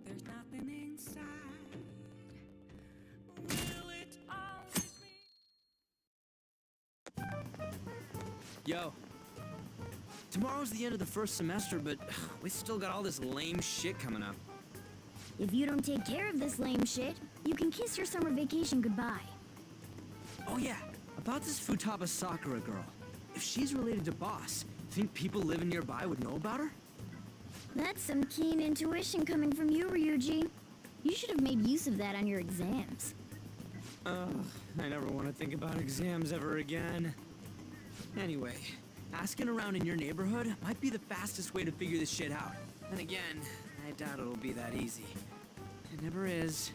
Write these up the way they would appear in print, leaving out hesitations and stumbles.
There's nothing inside. Will it always be? Yo. Tomorrow's the end of the first semester, but we still got all this lame shit coming up. If you don't take care of this lame shit, you can kiss your summer vacation goodbye. Oh yeah, about this Futaba Sakura girl. If she's related to Boss, think people living nearby would know about her? That's some keen intuition coming from you, Ryuji. You should have made use of that on your exams. Ugh, I never want to think about exams ever again. Anyway, asking around in your neighborhood might be the fastest way to figure this shit out. And again, I doubt it'll be that easy. It never is.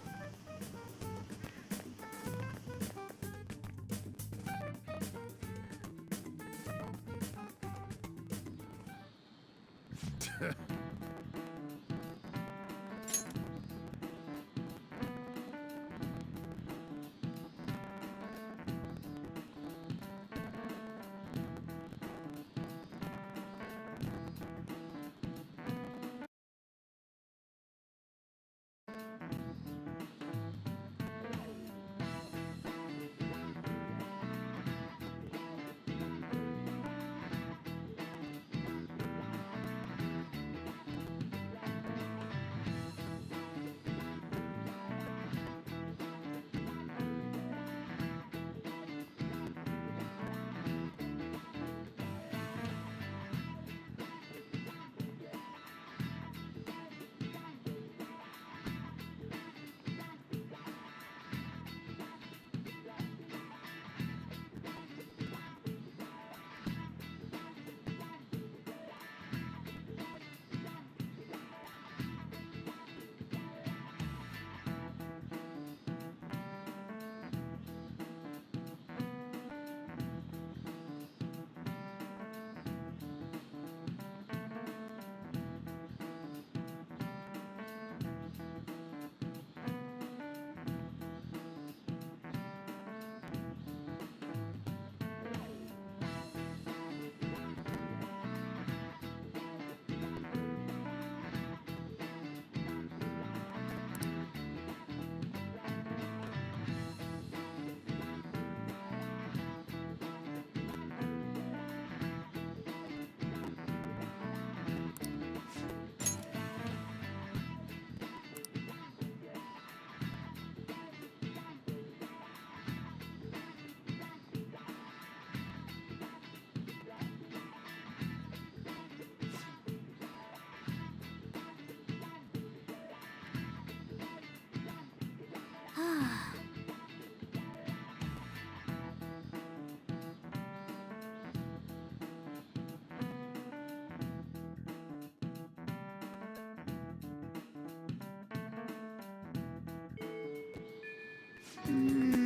Hmm.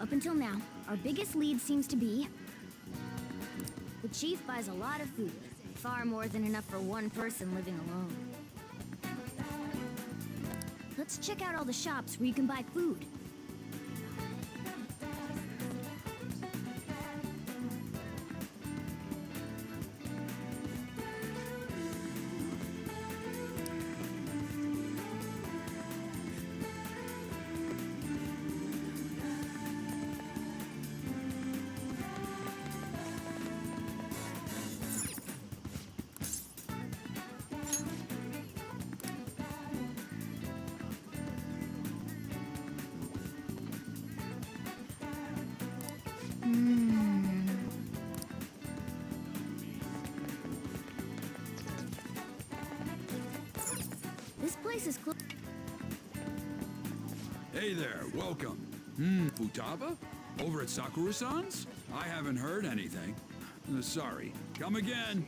Up until now, our biggest lead seems to be... the chief buys a lot of food. Far more than enough for one person living alone. Let's check out all the shops where you can buy food. This place is close. Hey there, welcome. Futaba? Over at Sakura-san's? I haven't heard anything. Sorry. Come again.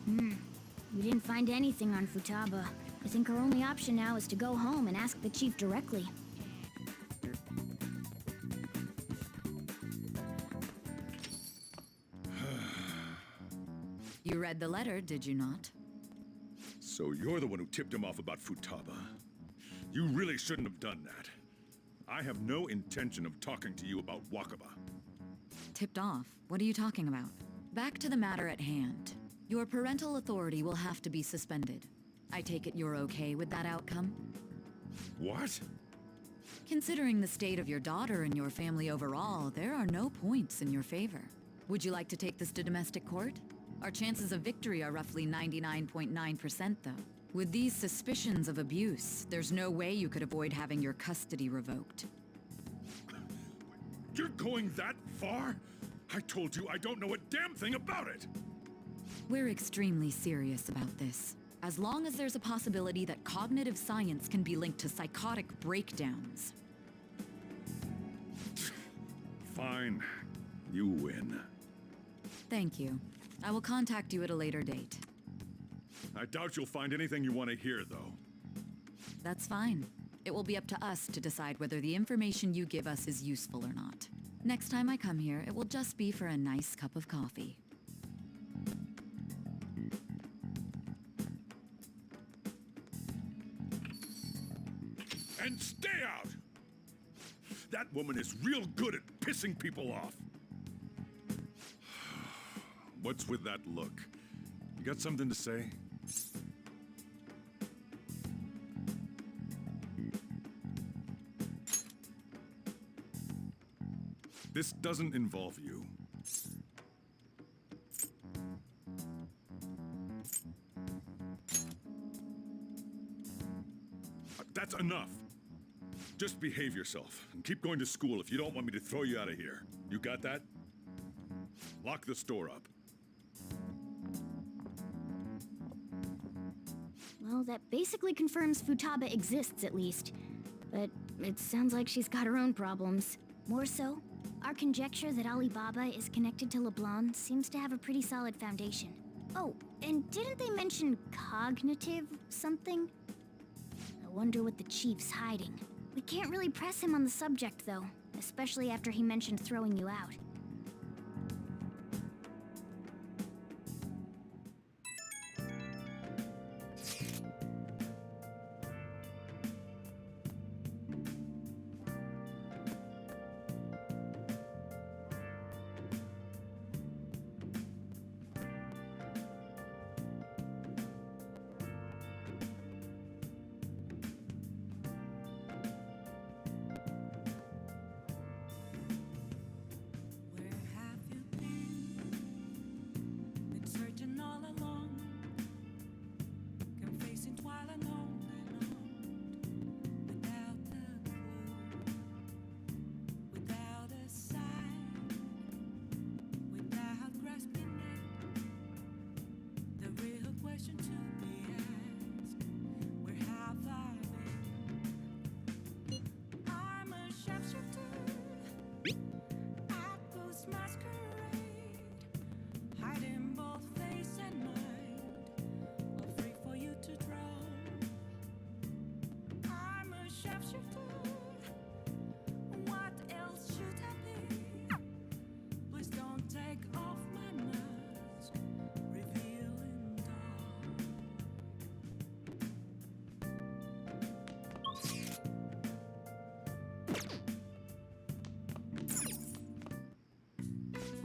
We didn't find anything on Futaba. I think our only option now is to go home and ask the chief directly. You read the letter, did you not? So you're the one who tipped him off about Futaba. You really shouldn't have done that. I have no intention of talking to you about Wakaba. Tipped off? What are you talking about? Back to the matter at hand. Your parental authority will have to be suspended. I take it you're okay with that outcome? What? Considering the state of your daughter and your family overall, there are no points in your favor. Would you like to take this to domestic court? Our chances of victory are roughly 99.9%, though. With these suspicions of abuse, there's no way you could avoid having your custody revoked. You're going that far? I told you I don't know a damn thing about it! We're extremely serious about this. As long as there's a possibility that cognitive science can be linked to psychotic breakdowns. Fine. You win. Thank you. I will contact you at a later date. I doubt you'll find anything you want to hear, though. That's fine. It will be up to us to decide whether the information you give us is useful or not. Next time I come here, it will just be for a nice cup of coffee. And stay out! That woman is real good at pissing people off. What's with that look? You got something to say? This doesn't involve you. That's enough. Just behave yourself and keep going to school if you don't want me to throw you out of here. You got that? Lock the store up. Well, that basically confirms Futaba exists, at least. But it sounds like she's got her own problems. More so, our conjecture that Alibaba is connected to LeBlanc seems to have a pretty solid foundation. Oh, and didn't they mention cognitive something? I wonder what the chief's hiding. We can't really press him on the subject, though, especially after he mentioned throwing you out.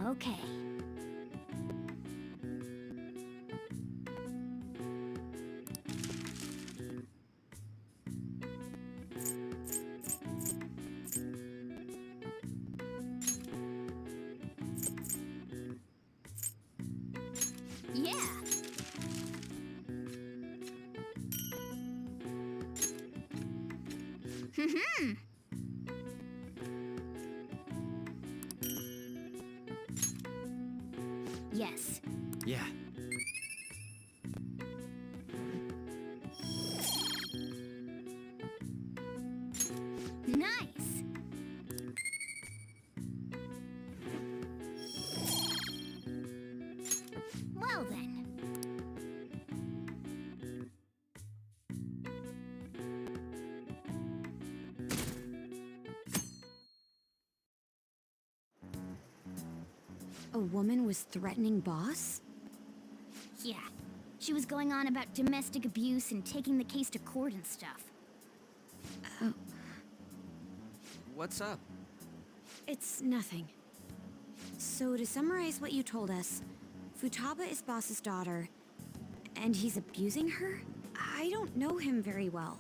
Okay. Yeah. Yes. Yeah. Nice. Well then. A woman was threatening Boss? Yeah. She was going on about domestic abuse and taking the case to court and stuff. What's up? It's nothing. So to summarize what you told us, Futaba is Boss's daughter, and he's abusing her? I don't know him very well.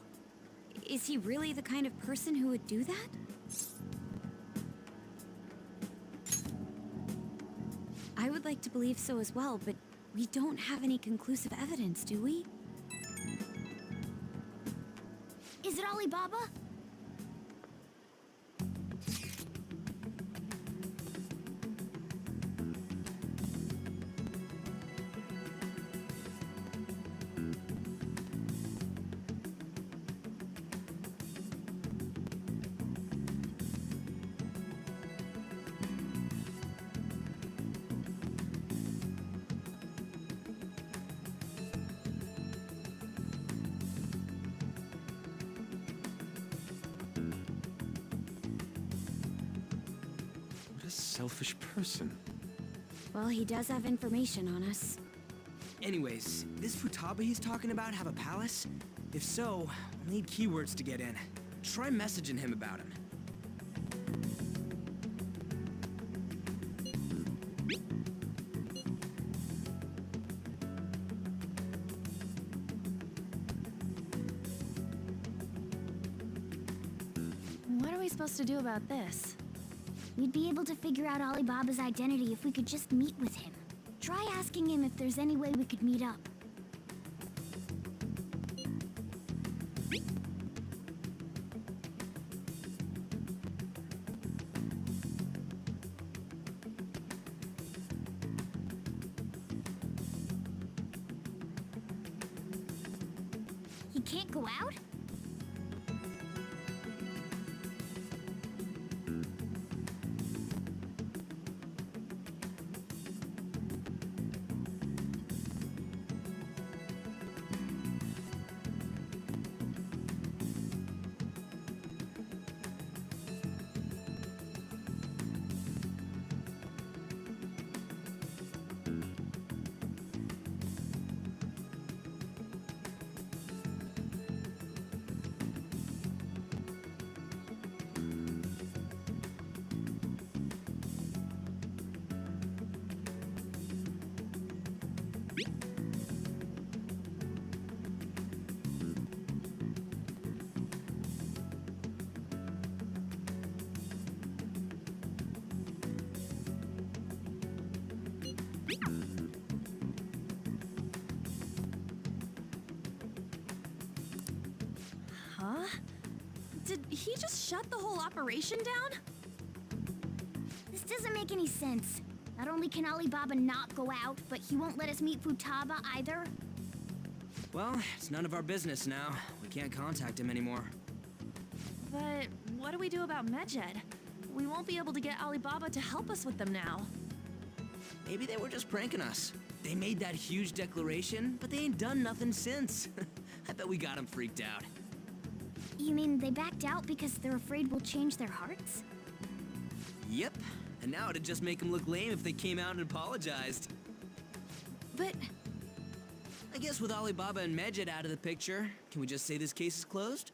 Is he really the kind of person who would do that? I would like to believe so as well, but we don't have any conclusive evidence, do we? Is it Alibaba? What a selfish person. Well, he does have information on us. Anyways, this Futaba he's talking about have a palace? If so, we'll need keywords to get in. Try messaging him about him. What are we supposed to do about this? We'd be able to figure out Alibaba's identity if we could just meet with him. Try asking him if there's any way we could meet up. He can't go out? Huh? Did he just shut the whole operation down? This doesn't make any sense. Not only can Alibaba not go out, but he won't let us meet Futaba either. Well, it's none of our business now. We can't contact him anymore. But what do we do about Medjed? We won't be able to get Alibaba to help us with them now. Maybe they were just pranking us. They made that huge declaration, but they ain't done nothing since. I bet we got them freaked out. You mean they backed out because they're afraid we'll change their hearts? Yep. And now it'd just make them look lame if they came out and apologized. But I guess with Alibaba and Medjed out of the picture, can we just say this case is closed?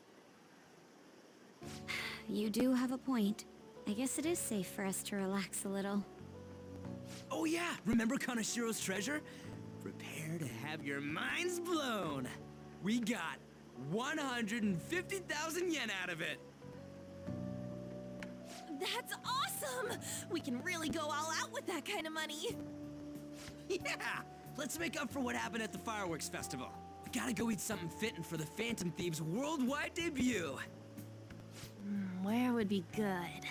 you do have a point. I guess it is safe for us to relax a little. Oh yeah, remember Kanashiro's treasure? Prepare to have your minds blown. We got 150,000 yen out of it. That's awesome! We can really go all out with that kind of money. Yeah, let's make up for what happened at the fireworks festival. We gotta go eat something fitting for the Phantom Thieves' worldwide debut. Where would be good?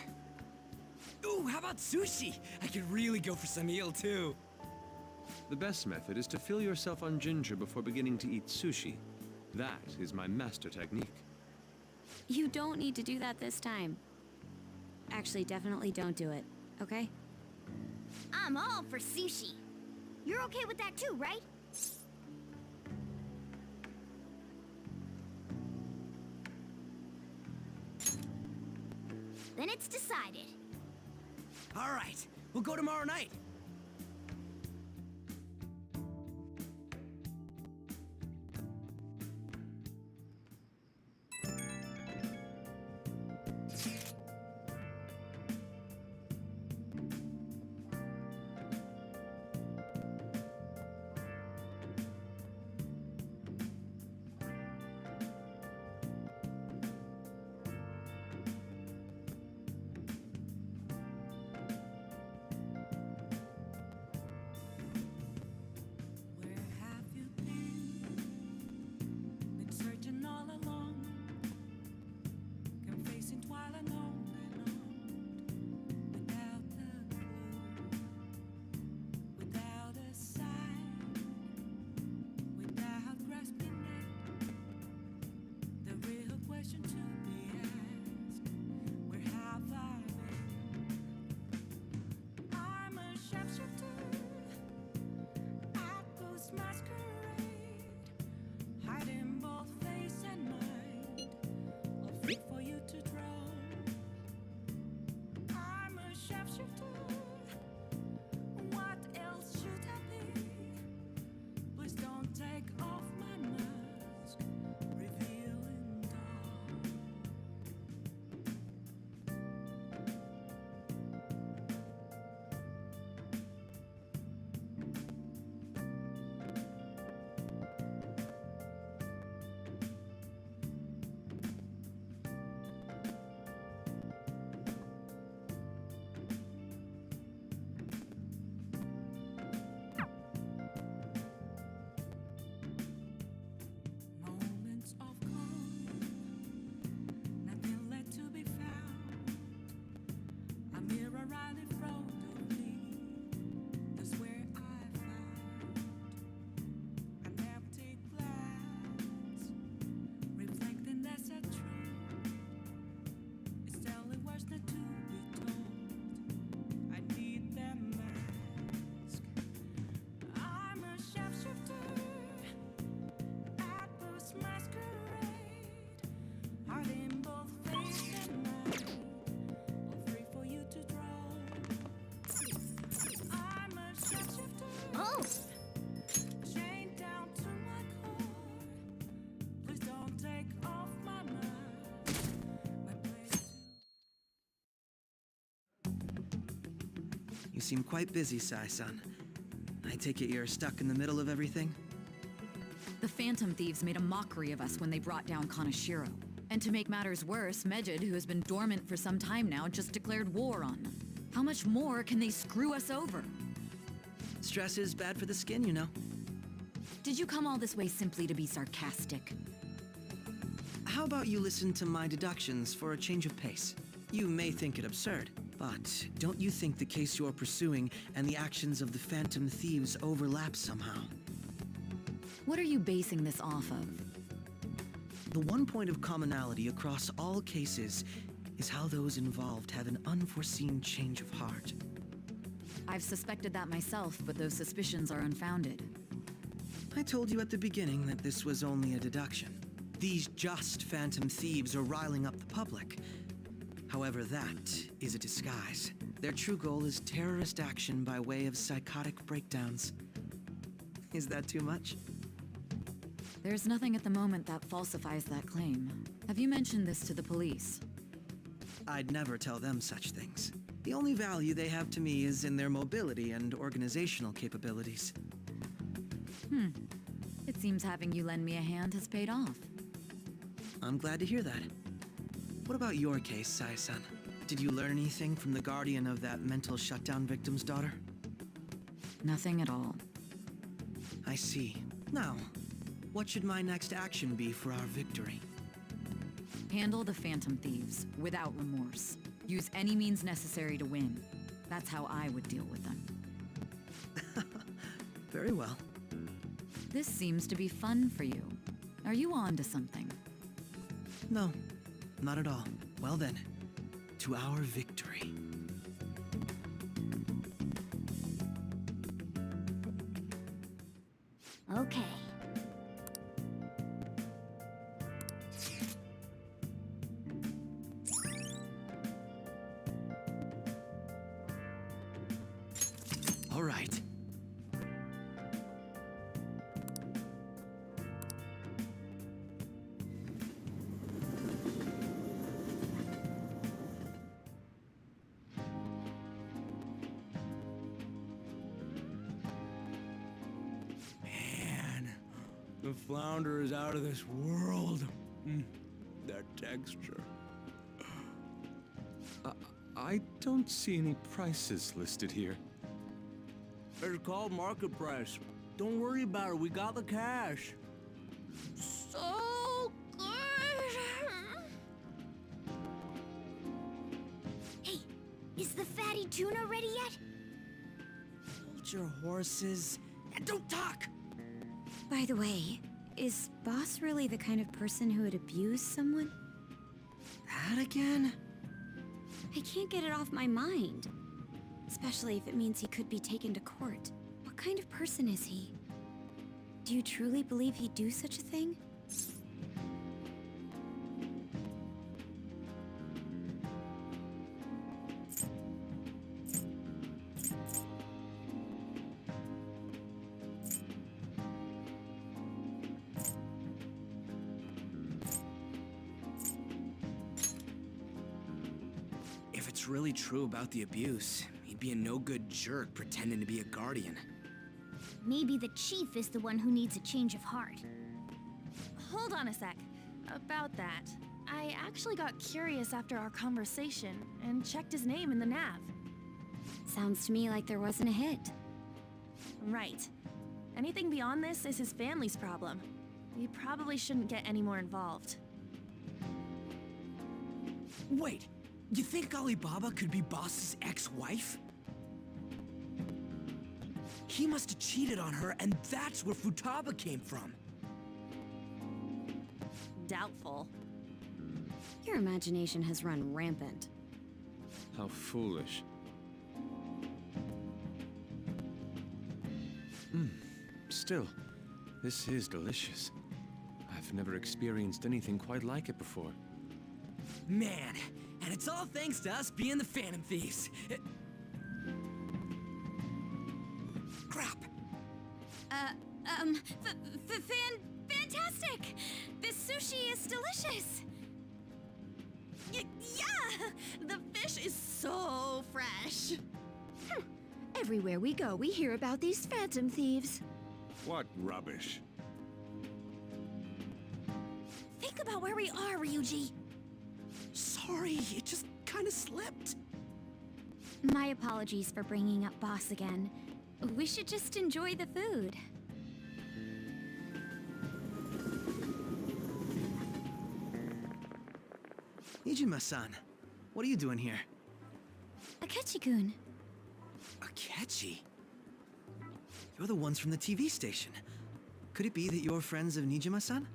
Ooh, how about sushi? I could really go for some eel too. The best method is to fill yourself on ginger before beginning to eat sushi. That is my master technique. You don't need to do that this time. Actually, definitely don't do it, okay? I'm all for sushi. You're okay with that too, right? Then it's decided. All right, we'll go tomorrow night. Where have you been? Been searching all along, confessing while alone and on, without a clue, without a sign, without grasping at the real question to be asked. Where have I been? I'm a sharpshooter at Ghost Masquerade, hiding both face and mind, all free for you to draw. I'm a sharpshooter. What else should I be? Please don't take off my mask, revealing dawn. Moments of calm, nothing left to be found. A mirror right in front of me, that's where I found an empty glass, reflecting that's a truth. It's telling words not to be told. I need that mask. I'm a sharpshooter at Ghost Masquerade, hiding both face and mind, all free for you to draw. I'm a sharpshooter, Oh, chained down to my core. Please don't take off my mask. My place You seem quite busy, Sai-san. I take it you're stuck in the middle of everything? The Phantom Thieves made a mockery of us when they brought down Kanashiro. And to make matters worse, Mejid, who has been dormant for some time now, just declared war on them. How much more can they screw us over? Stress is bad for the skin, you know. Did you come all this way simply to be sarcastic? How about you listen to my deductions for a change of pace? You may think it absurd, but don't you think the case you're pursuing and the actions of the Phantom Thieves overlap somehow? What are you basing this off of? The one point of commonality across all cases is how those involved have an unforeseen change of heart. I've suspected that myself, but those suspicions are unfounded. I told you at the beginning that this was only a deduction. These just Phantom Thieves are riling up the public. However, that is a disguise. Their true goal is terrorist action by way of psychotic breakdowns. Is that too much? There's nothing at the moment that falsifies that claim. Have you mentioned this to the police? I'd never tell them such things. The only value they have to me is in their mobility and organizational capabilities. It seems having you lend me a hand has paid off. I'm glad to hear that. What about your case, Sai-san? Did you learn anything from the guardian of that mental shutdown victim's daughter? Nothing at all. I see. Now, what should my next action be for our victory? Handle the Phantom Thieves without remorse. Use any means necessary to win. That's how I would deal with them. Very well. This seems to be fun for you. Are you on to something? No, not at all. Well then, to our victory. Okay. All right. Man, the flounder is out of this world. That texture. I don't see any prices listed here. It's called market price. Don't worry about it. We got the cash. So good! Hey, is the fatty tuna ready yet? Hold your horses and don't talk. By the way, is Boss really the kind of person who would abuse someone? That again? I can't get it off my mind. Especially if it means he could be taken to court. What kind of person is he? Do you truly believe he'd do such a thing? If it's really true about the abuse, he'd be a no-good jerk pretending to be a guardian. Maybe the chief is the one who needs a change of heart. Hold on a sec. About that, I actually got curious after our conversation and checked his name in the nav. Sounds to me like there wasn't a hit. Right. Anything beyond this is his family's problem. We probably shouldn't get any more involved. Wait, you think Alibaba could be Boss's ex-wife? He must have cheated on her, and that's where Futaba came from. Doubtful. Your imagination has run rampant. How foolish. Still, this is delicious. I've never experienced anything quite like it before. Man, and it's all thanks to us being the Phantom Thieves. Crap. Fantastic! This sushi is delicious! Yeah! The fish is so fresh. Everywhere we go, we hear about these phantom thieves. What rubbish. Think about where we are, Ryuji. Sorry, it just kind of slipped. My apologies for bringing up Boss again. We should just enjoy the food. Nijima-san, what are you doing here? Akechi-kun. Akechi? You're the ones from the TV station. Could it be that you're friends of Nijima-san?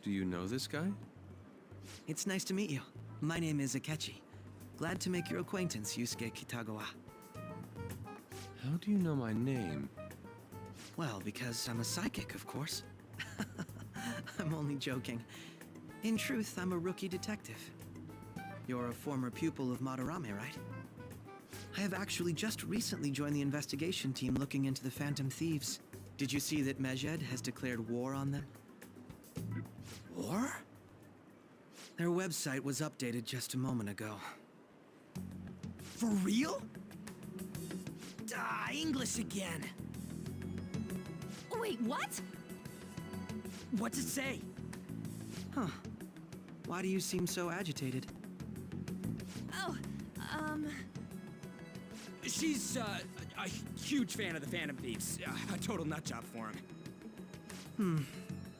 Do you know this guy? It's nice to meet you. My name is Akechi. Glad to make your acquaintance, Yusuke Kitagawa. How do you know my name? Well, because I'm a psychic, of course. I'm only joking. In truth, I'm a rookie detective. You're a former pupil of Madarame, right? I have actually just recently joined the investigation team looking into the Phantom Thieves. Did you see that Medjed has declared war on them? War? Their website was updated just a moment ago. For real? English again. Wait, what? What's it say? Huh. Why do you seem so agitated? Oh, She's a huge fan of the Phantom Thieves. A total nutjob for him.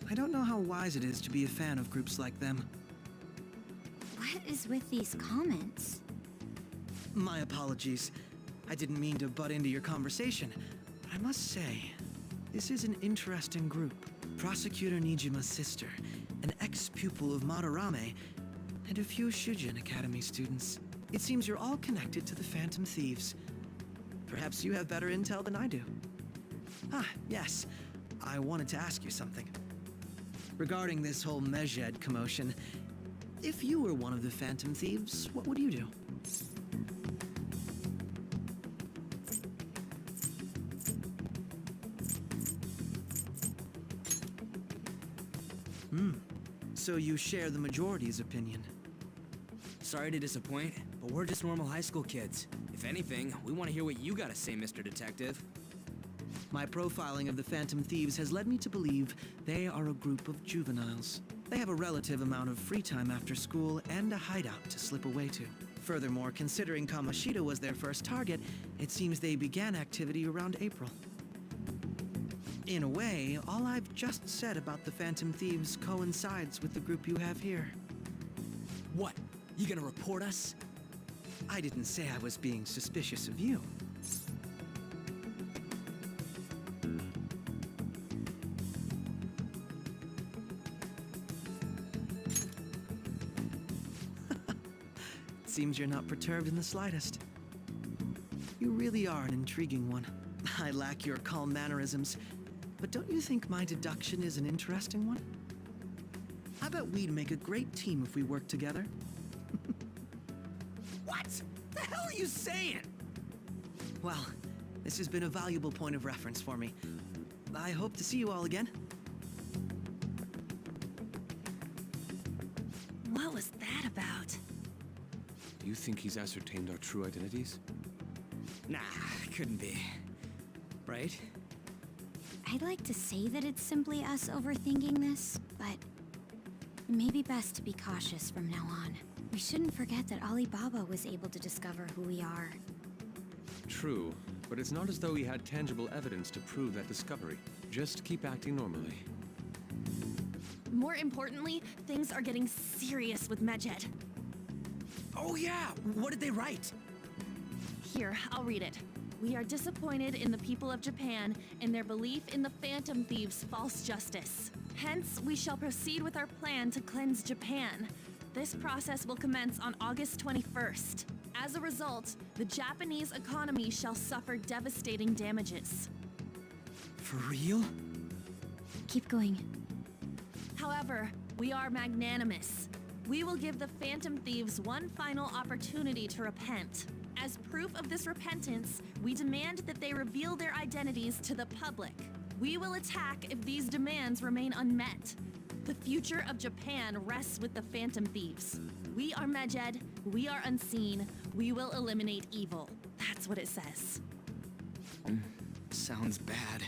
I don't know how wise it is to be a fan of groups like them. What is with these comments? My apologies. I didn't mean to butt into your conversation, but I must say, this is an interesting group. Prosecutor Nijima's sister, an ex-pupil of Madarame, and a few Shujin Academy students. It seems you're all connected to the Phantom Thieves. Perhaps you have better intel than I do. Ah, yes. I wanted to ask you something. Regarding this whole Medjed commotion, if you were one of the Phantom Thieves, what would you do? So you share the majority's opinion. Sorry to disappoint, but we're just normal high school kids. If anything, we want to hear what you gotta say, Mr. Detective. My profiling of the Phantom Thieves has led me to believe they are a group of juveniles. They have a relative amount of free time after school and a hideout to slip away to. Furthermore, considering Kamoshida was their first target, it seems they began activity around April. In a way, all I've just said about the Phantom Thieves coincides with the group you have here. What? You gonna report us? I didn't say I was being suspicious of you. Seems you're not perturbed in the slightest. You really are an intriguing one. I lack your calm mannerisms, but don't you think my deduction is an interesting one? I bet we'd make a great team if we worked together. What? The hell are you saying? Well, this has been a valuable point of reference for me. I hope to see you all again. what was that about? Do you think he's ascertained our true identities? Nah, couldn't be. Right? I'd like to say that it's simply us overthinking this, but it may be best to be cautious from now on. We shouldn't forget that Alibaba was able to discover who we are. True, but it's not as though he had tangible evidence to prove that discovery. Just keep acting normally. More importantly, things are getting serious with Medjed. Oh yeah, what did they write? Here, I'll read it. We are disappointed in the people of Japan and their belief in the Phantom Thieves' false justice. Hence, we shall proceed with our plan to cleanse Japan. This process will commence on August 21st. As a result, the Japanese economy shall suffer devastating damages. For real? Keep going. However, we are magnanimous. We will give the Phantom Thieves one final opportunity to repent. As proof of this repentance, we demand that they reveal their identities to the public. We will attack if these demands remain unmet. The future of Japan rests with the Phantom Thieves. We are Medjed, we are unseen, we will eliminate evil. That's what it says. Sounds bad.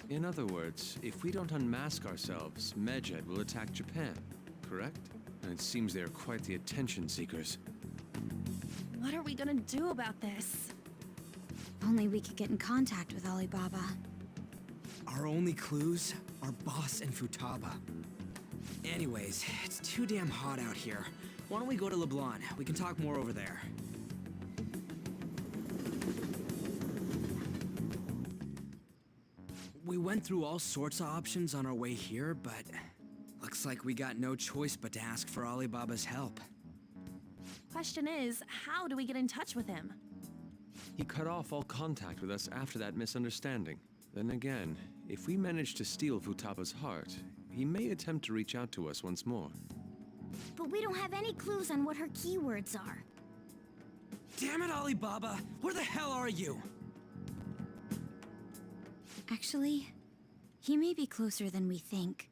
In other words, if we don't unmask ourselves, Medjed will attack Japan, correct? And it seems they are quite the attention seekers. What are we gonna do about this? Only we could get in contact with Alibaba. Our only clues are Boss and Futaba. Anyways, it's too damn hot out here. Why don't we go to LeBlanc? We can talk more over there. We went through all sorts of options on our way here, but looks like we got no choice but to ask for Alibaba's help. Question is, how do we get in touch with him? He cut off all contact with us after that misunderstanding. Then again, if we manage to steal Futaba's heart, he may attempt to reach out to us once more. But we don't have any clues on what her keywords are. Damn it, Alibaba! Where the hell are you? Actually, he may be closer than we think.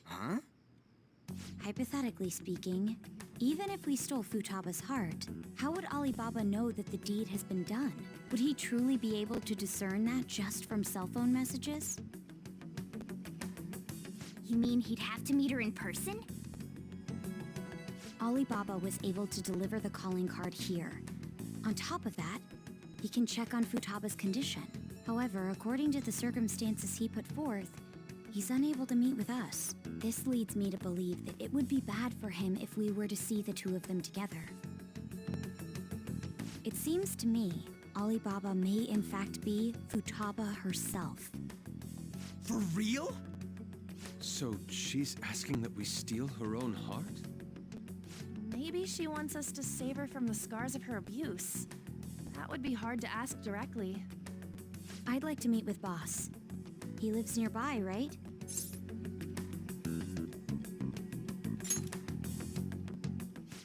Huh? Hypothetically speaking, Even if we stole Futaba's heart, how would Alibaba know that the deed has been done? Would he truly be able to discern that just from cell phone messages? You mean he'd have to meet her in person? Alibaba was able to deliver the calling card here. On top of that, he can check on Futaba's condition. However, according to the circumstances he put forth, he's unable to meet with us. This leads me to believe that it would be bad for him if we were to see the two of them together. It seems to me Alibaba may in fact be Futaba herself. For real? So she's asking that we steal her own heart? Maybe she wants us to save her from the scars of her abuse. That would be hard to ask directly. I'd like to meet with Boss. He lives nearby, right?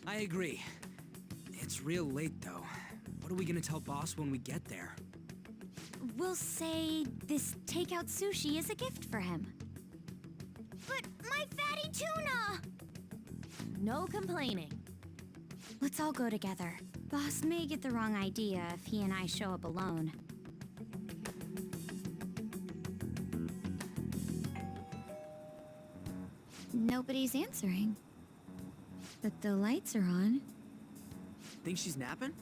I agree. It's real late, though. What are we gonna tell Boss when we get there? We'll say this takeout sushi is a gift for him. But my fatty tuna! No complaining. Let's all go together. Boss may get the wrong idea if he and I show up alone. Nobody's answering. But the lights are on. Think she's napping?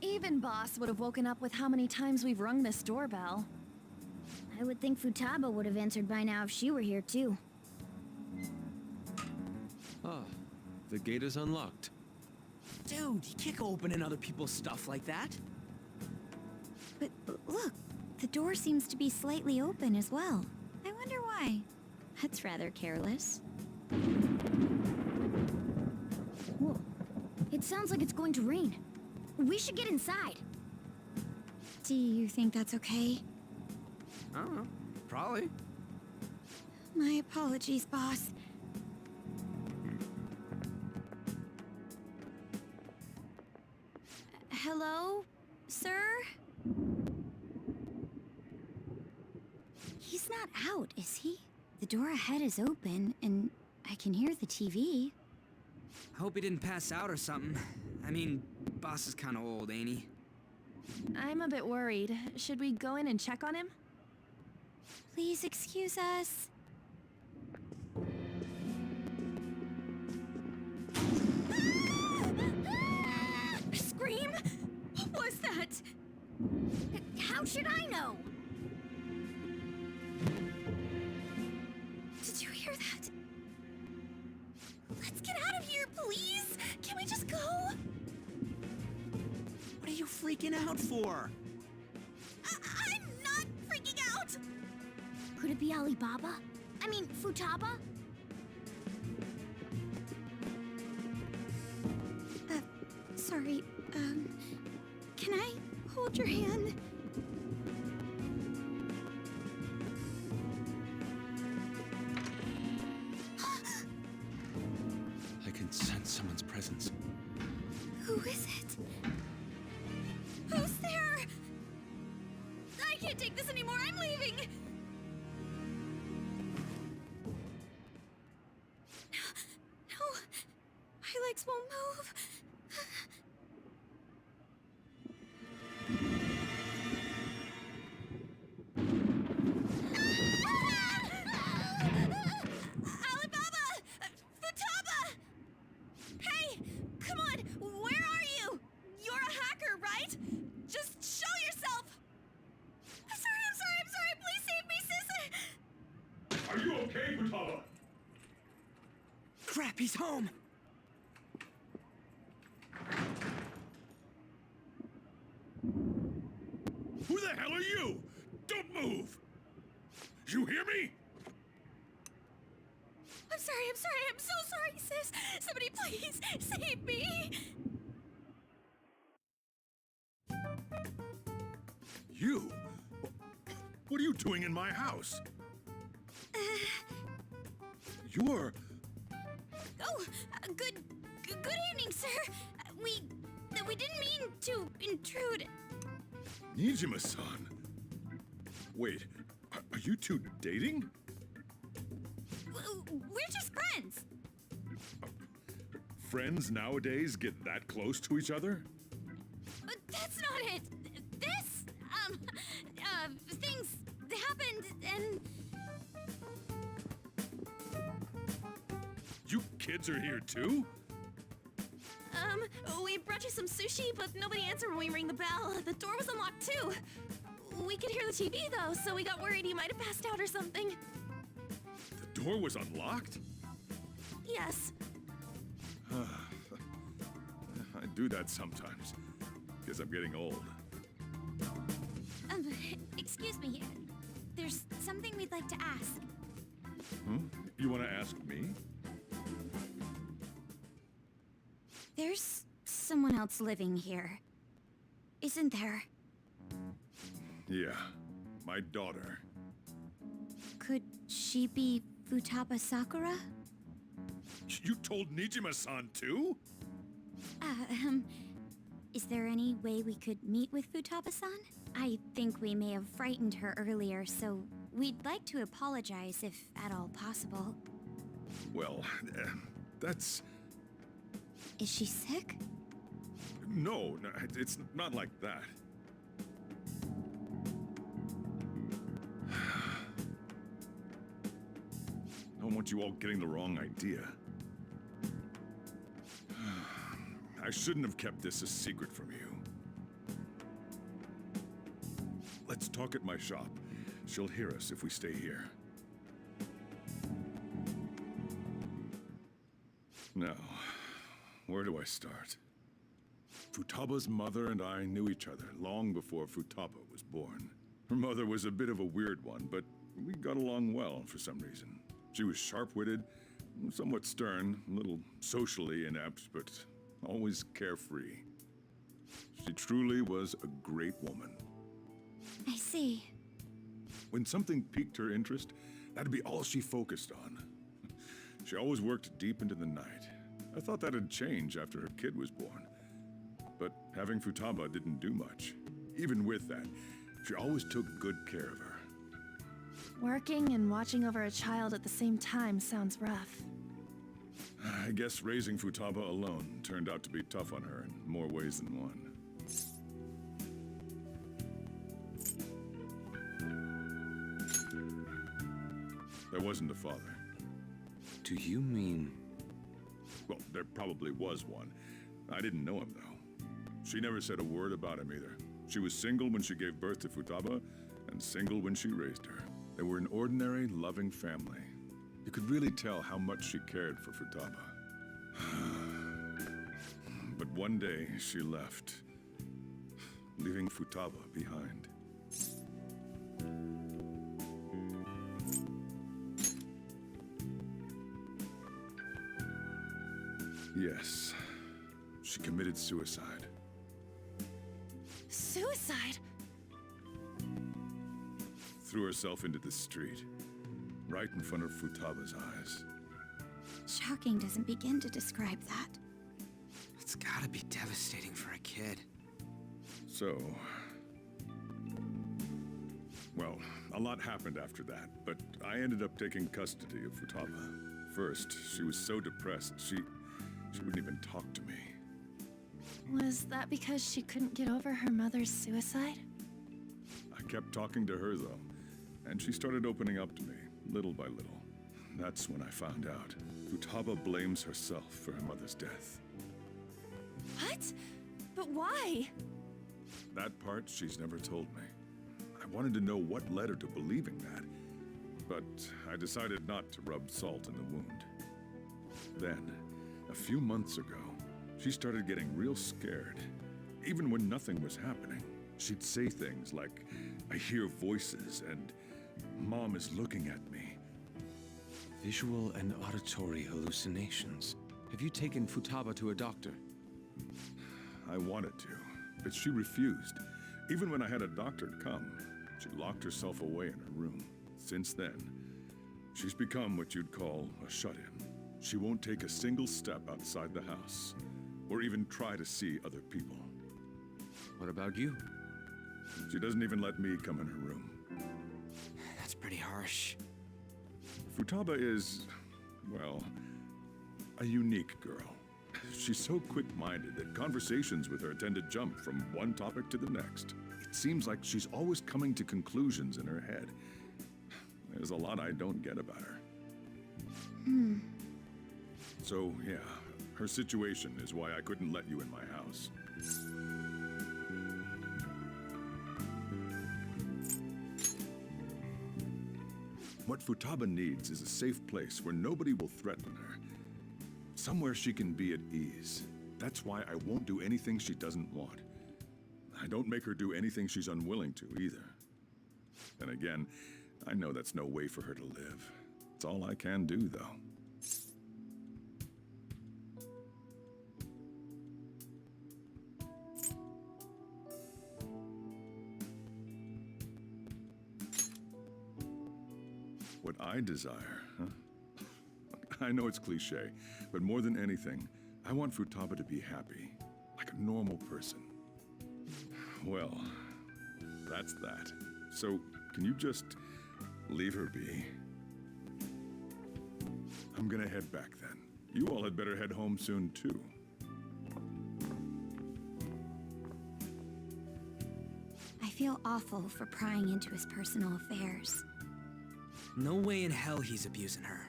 Even Boss would have woken up with how many times we've rung this doorbell. I would think Futaba would have answered by now if she were here too. Ah, the gate is unlocked. Dude, you can't go opening other people's stuff like that. But look, the door seems to be slightly open as well. I wonder why. That's rather careless. Whoa. It sounds like it's going to rain. We should get inside. Do you think that's okay? I don't know. Probably. My apologies, boss. Hello, sir? He's not out, is he? The door ahead is open, and I can hear the TV. Hope he didn't pass out or something. I mean, Boss is kind of old, ain't he? I'm a bit worried. Should we go in and check on him? Please excuse us. Scream? What was that? How should I know? Did you hear that? Let's get out of here, please! Can we just go? What are you freaking out for? I'm not freaking out! Could it be Alibaba? I mean, Futaba? Sorry, can I hold your hand? I can sense someone's presence. Who is it? Who's there? I can't take this anymore. I'm leaving. No, my legs won't move. Alibaba! Futaba! Hey, come on! Where are you? You're a hacker, right? Just show yourself! I'm sorry! Please save me, sis! Are you okay, Futaba? Crap, he's home! Who the hell are you? Don't move! You hear me? I'm so sorry, sis! Somebody please save me! You? What are you doing in my house? You're... Oh, good evening, sir. We didn't mean to intrude. Nijima-san. Wait, are you two dating? We're just friends. friends nowadays get that close to each other? But that's not it. This, things happened and... You kids are here too? We brought you some sushi, but nobody answered when we rang the bell. The door was unlocked too. We could hear the TV though, so we got worried you might have passed out or something. The door was unlocked? Yes. I do that sometimes. Guess I'm getting old. Excuse me. There's something we'd like to ask. You want to ask me? There's someone else living here, isn't there? Yeah, my daughter. Could she be Futaba Sakura? You told Nijima-san too? Is there any way we could meet with Futaba-san? I think we may have frightened her earlier, so we'd like to apologize if at all possible. Well, that's... Is she sick? No, it's not like that. I don't want you all getting the wrong idea. I shouldn't have kept this a secret from you. Let's talk at my shop. She'll hear us if we stay here. Now, where do I start? Futaba's mother and I knew each other long before Futaba was born. Her mother was a bit of a weird one, but we got along well for some reason. She was sharp-witted, somewhat stern, a little socially inept, but always carefree. She truly was a great woman. I see. When something piqued her interest, that'd be all she focused on. She always worked deep into the night. I thought that'd change after her kid was born. But having Futaba didn't do much. Even with that, she always took good care of her. Working and watching over a child at the same time sounds rough. I guess raising Futaba alone turned out to be tough on her in more ways than one. There wasn't a father. Do you mean... Well, there probably was one. I didn't know him, though. She never said a word about him either. She was single when she gave birth to Futaba, and single when she raised her. They were an ordinary, loving family. You could really tell how much she cared for Futaba. But one day, she left, leaving Futaba behind. Yes, she committed suicide. Suicide? Threw herself into the street, right in front of Futaba's eyes. Shocking doesn't begin to describe that. It's gotta be devastating for a kid. So... Well, a lot happened after that, but I ended up taking custody of Futaba. First, she was so depressed, she wouldn't even talk to me. Was that because she couldn't get over her mother's suicide? I kept talking to her, though, and she started opening up to me, little by little. That's when I found out. Futaba blames herself for her mother's death. What? But why? That part she's never told me. I wanted to know what led her to believing that, but I decided not to rub salt in the wound. Then, a few months ago, she started getting real scared. Even when nothing was happening, she'd say things like, "I hear voices," and "Mom is looking at me." Visual and auditory hallucinations. Have you taken Futaba to a doctor? I wanted to, but she refused. Even when I had a doctor come, she locked herself away in her room. Since then, she's become what you'd call a shut-in. She won't take a single step outside the house, or even try to see other people. What about you? She doesn't even let me come in her room. That's pretty harsh. Futaba is, well, a unique girl. She's so quick-minded that conversations with her tend to jump from one topic to the next. It seems like she's always coming to conclusions in her head. There's a lot I don't get about her. So, yeah, her situation is why I couldn't let you in my house. What Futaba needs is a safe place where nobody will threaten her. Somewhere she can be at ease. That's why I won't do anything she doesn't want. I don't make her do anything she's unwilling to, either. Then again, I know that's no way for her to live. It's all I can do, though. What I desire, huh? I know it's cliche, but more than anything, I want Futaba to be happy, like a normal person. Well, that's that. So, can you just leave her be? I'm gonna head back then. You all had better head home soon, too. I feel awful for prying into his personal affairs. No way in hell he's abusing her.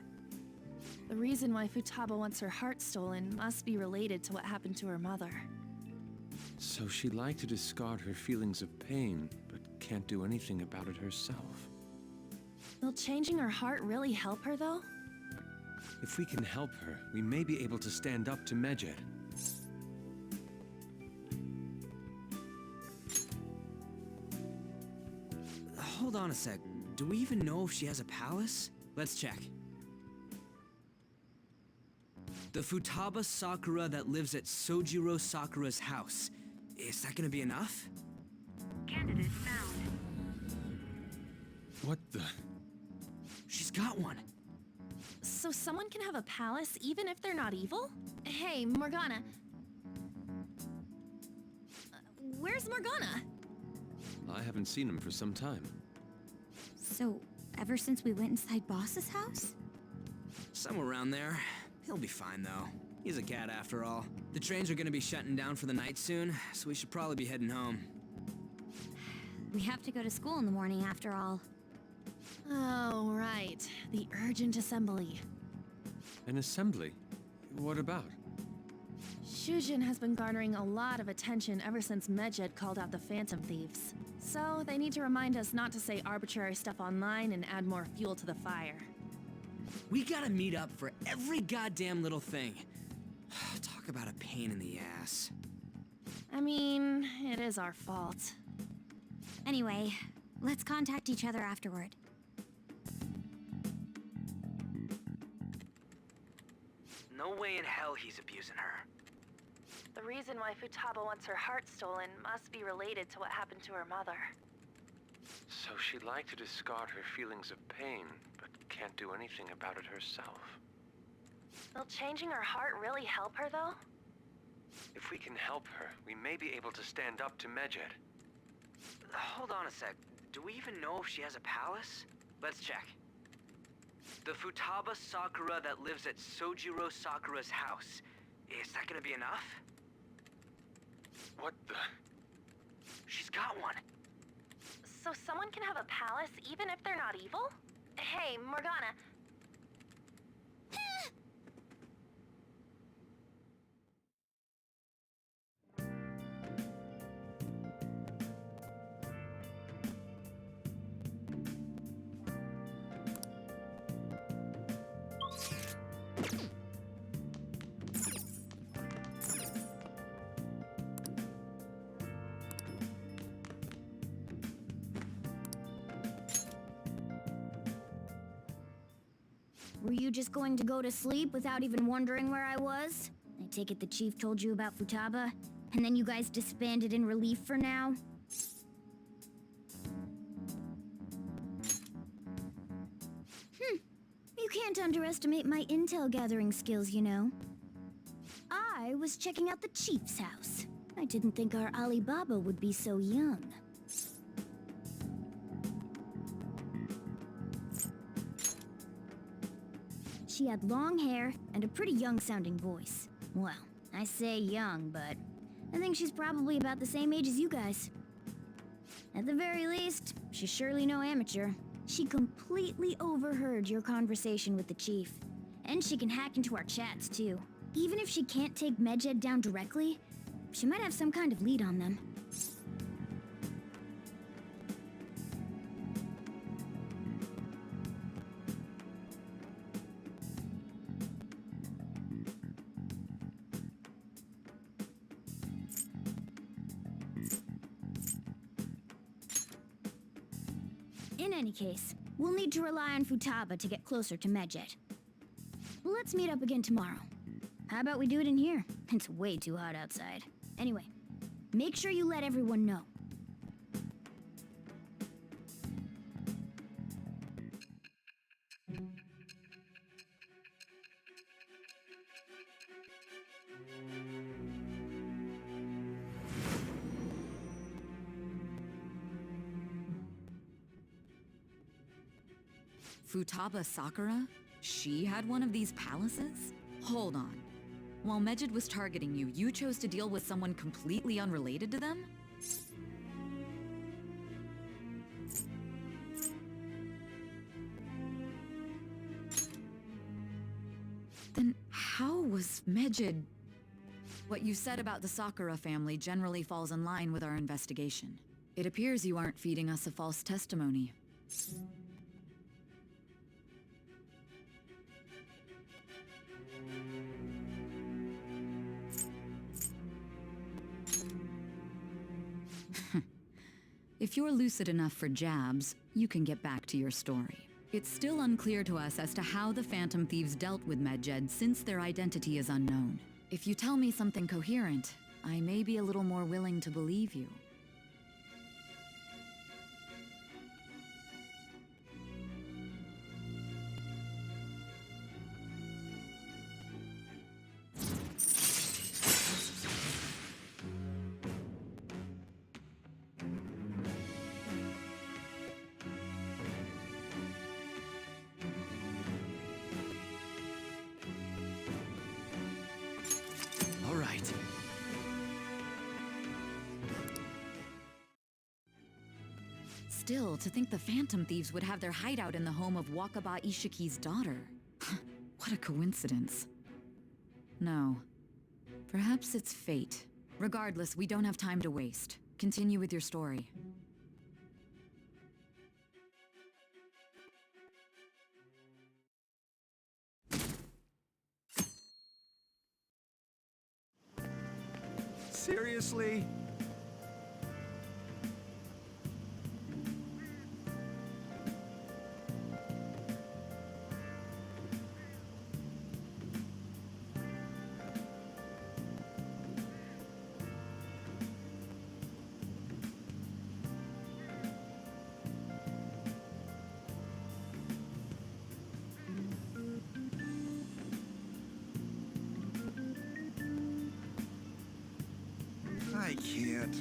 The reason why Futaba wants her heart stolen must be related to what happened to her mother. So she'd like to discard her feelings of pain, but can't do anything about it herself. Will changing her heart really help her, though? If we can help her, we may be able to stand up to Medjed. Hold on a sec. Do we even know if she has a palace? Let's check. The Futaba Sakura that lives at Sojiro Sakura's house. Is that gonna be enough? Candidate found. What the? She's got one. So someone can have a palace even if they're not evil? Hey, Morgana. Where's Morgana? I haven't seen him for some time. So, ever since we went inside Boss's house? Somewhere around there. He'll be fine, though. He's a cat after all. The trains are gonna be shutting down for the night soon, so we should probably be heading home. We have to go to school in the morning after all. Oh, right. The urgent assembly. An assembly? What about? Shujin has been garnering a lot of attention ever since Medjed called out the Phantom Thieves. So they need to remind us not to say arbitrary stuff online and add more fuel to the fire. We gotta meet up for every goddamn little thing. Talk about a pain in the ass. I mean, it is our fault. Anyway, let's contact each other afterward. No way in hell he's abusing her. The reason why Futaba wants her heart stolen must be related to what happened to her mother. So she'd like to discard her feelings of pain, but can't do anything about it herself. Will changing her heart really help her, though? If we can help her, we may be able to stand up to Medjed. Hold on a sec. Do we even know if she has a palace? Let's check. The Futaba Sakura that lives at Sojiro Sakura's house. Is that gonna be enough? What the? She's got one. So someone can have a palace even if they're not evil? Hey, Morgana. Were you just going to go to sleep without even wondering where I was? I take it the chief told you about Futaba, and then you guys disbanded in relief for now? You can't underestimate my intel gathering skills, you know. I was checking out the chief's house. I didn't think our Alibaba would be so young. She had long hair and a pretty young-sounding voice. Well, I say young, but I think she's probably about the same age as you guys. At the very least, she's surely no amateur. She completely overheard your conversation with the chief. And she can hack into our chats, too. Even if she can't take Medjed down directly, she might have some kind of lead on them. In any case, we'll need to rely on Futaba to get closer to Medjed. Let's meet up again tomorrow. How about we do it in here? It's way too hot outside. Anyway, make sure you let everyone know. Futaba Sakura? She had one of these palaces? Hold on. While Medjed was targeting you, you chose to deal with someone completely unrelated to them? Then how was Medjed... What you said about the Sakura family generally falls in line with our investigation. It appears you aren't feeding us a false testimony. If you're lucid enough for jabs, you can get back to your story. It's still unclear to us as to how the Phantom Thieves dealt with Medjed since their identity is unknown. If you tell me something coherent, I may be a little more willing to believe you. All right. Still, to think the Phantom Thieves would have their hideout in the home of Wakaba Ishiki's daughter. What a coincidence. No. Perhaps it's fate. Regardless, we don't have time to waste. Continue with your story. Seriously? I can't.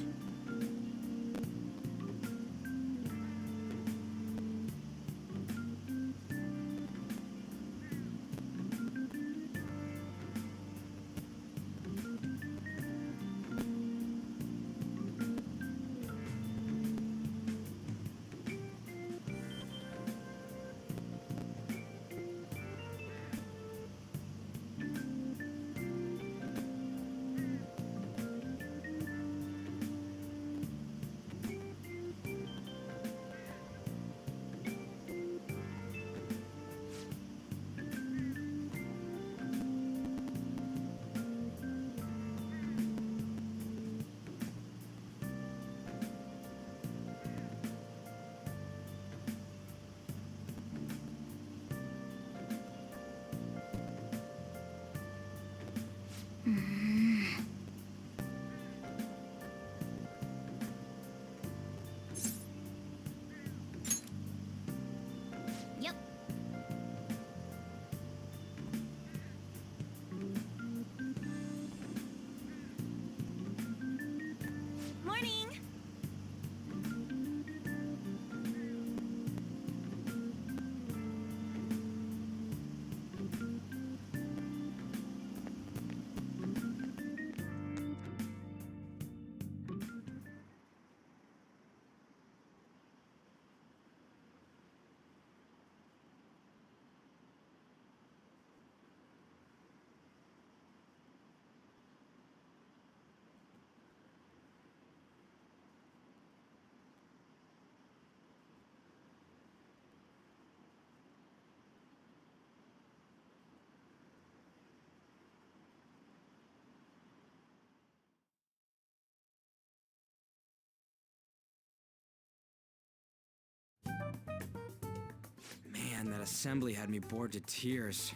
Man, that assembly had me bored to tears.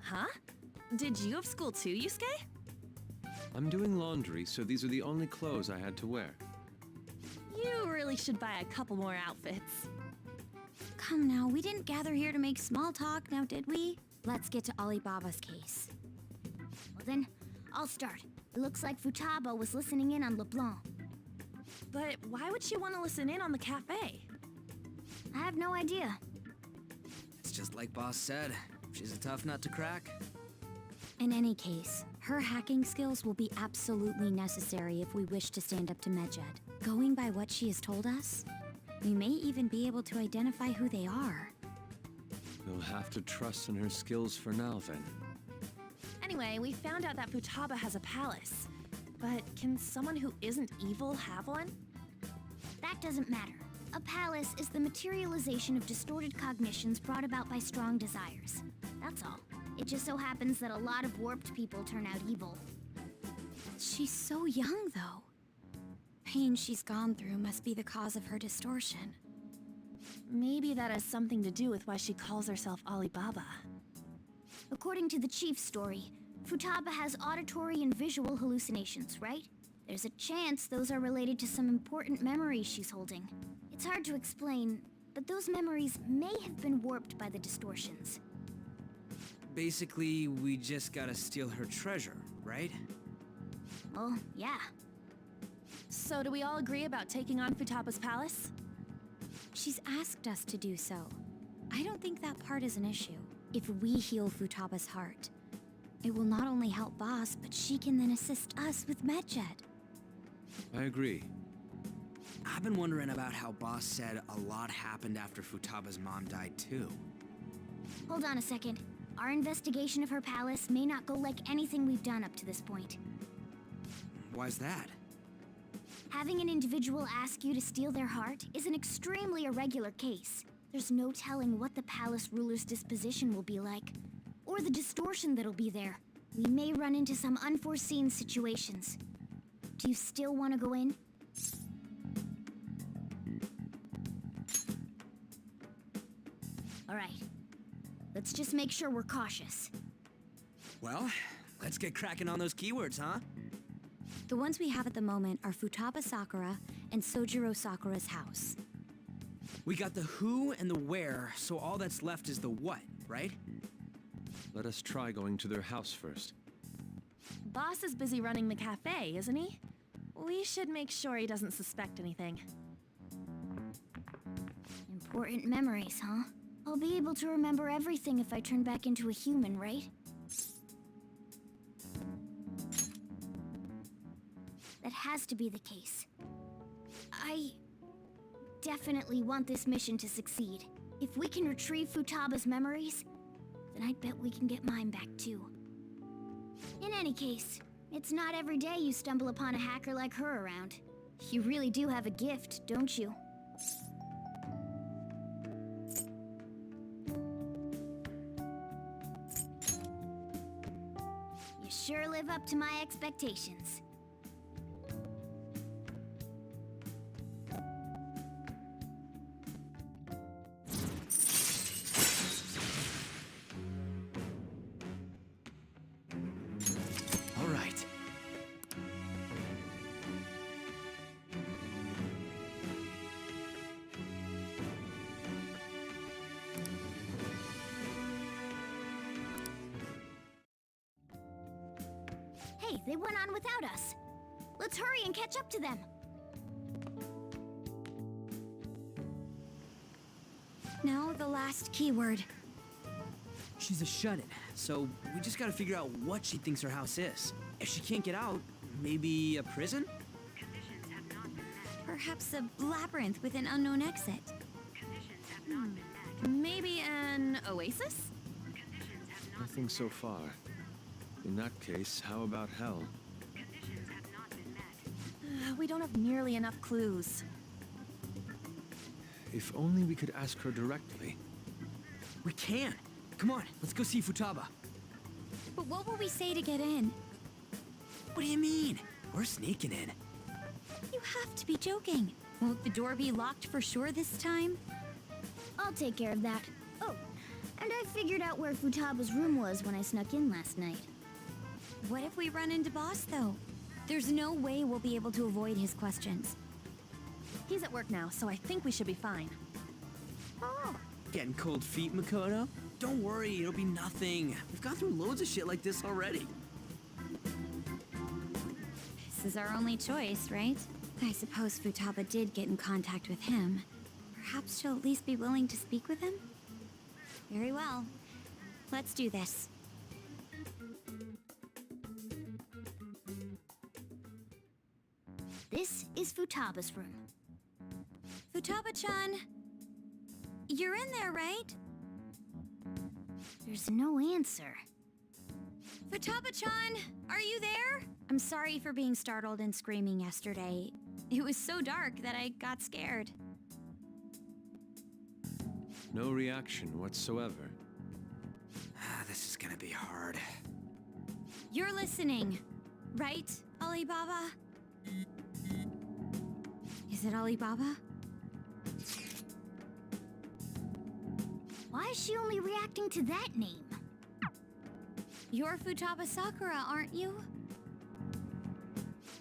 Huh? Did you have school too, Yusuke? I'm doing laundry, so these are the only clothes I had to wear. You really should buy a couple more outfits. Come now, we didn't gather here to make small talk, now did we? Let's get to Alibaba's case. Well then, I'll start. It looks like Futaba was listening in on LeBlanc. But why would she want to listen in on the cafe? I have no idea. It's just like Boss said. She's a tough nut to crack. In any case, her hacking skills will be absolutely necessary if we wish to stand up to Medjed. Going by what she has told us, we may even be able to identify who they are. You'll have to trust in her skills for now, then. Anyway, we found out that Futaba has a palace. But can someone who isn't evil have one? That doesn't matter. A palace is the materialization of distorted cognitions brought about by strong desires. That's all. It just so happens that a lot of warped people turn out evil. She's so young, though. Pain she's gone through must be the cause of her distortion. Maybe that has something to do with why she calls herself Alibaba. According to the chief's story, Futaba has auditory and visual hallucinations, right? There's a chance those are related to some important memories she's holding. It's hard to explain, but those memories may have been warped by the distortions. Basically, we just gotta steal her treasure, right? Well, yeah. So do we all agree about taking on Futaba's palace? She's asked us to do so. I don't think that part is an issue. If we heal Futaba's heart, it will not only help Boss, but she can then assist us with Medjed. I agree. I've been wondering about how Boss said a lot happened after Futaba's mom died, too. Hold on a second. Our investigation of her palace may not go like anything we've done up to this point. Why's that? Having an individual ask you to steal their heart is an extremely irregular case. There's no telling what the palace ruler's disposition will be like, or the distortion that'll be there. We may run into some unforeseen situations. Do you still want to go in? All right. Let's just make sure we're cautious. Well, let's get cracking on those keywords, huh? The ones we have at the moment are Futaba Sakura and Sojiro Sakura's house. We got the who and the where, so all that's left is the what, right? Let us try going to their house first. Boss is busy running the cafe, isn't he? We should make sure he doesn't suspect anything. Important memories, huh? I'll be able to remember everything if I turn back into a human, right? That has to be the case. I definitely want this mission to succeed. If we can retrieve Futaba's memories, then I bet we can get mine back too. In any case, it's not every day you stumble upon a hacker like her around. You really do have a gift, don't you? You sure live up to my expectations. All right. Hey, they went on without us. Let's hurry and catch up to them. Now the last keyword. She's a shut-in, so we just gotta figure out what she thinks her house is. If she can't get out, maybe a prison? Perhaps a labyrinth with an unknown exit. Maybe an oasis? Nothing so far. In that case, how about hell? We don't have nearly enough clues. If only we could ask her directly. We can. Come on, let's go see Futaba. But what will we say to get in? What do you mean? We're sneaking in. You have to be joking. Won't the door be locked for sure this time? I'll take care of that. Oh, and I figured out where Futaba's room was when I snuck in last night. What if we run into Boss, though? There's no way we'll be able to avoid his questions. He's at work now, so I think we should be fine. Oh, getting cold feet, Makoto? Don't worry, it'll be nothing. We've gone through loads of shit like this already. This is our only choice, right? I suppose Futaba did get in contact with him. Perhaps she'll at least be willing to speak with him? Very well. Let's do this. This is Futaba's room. Futaba-chan, you're in there, right? There's no answer. Futaba-chan, are you there? I'm sorry for being startled and screaming yesterday. It was so dark that I got scared. No reaction whatsoever. This is gonna be hard. You're listening, right, Alibaba? Is it Alibaba? Why is she only reacting to that name? You're Futaba Sakura, aren't you?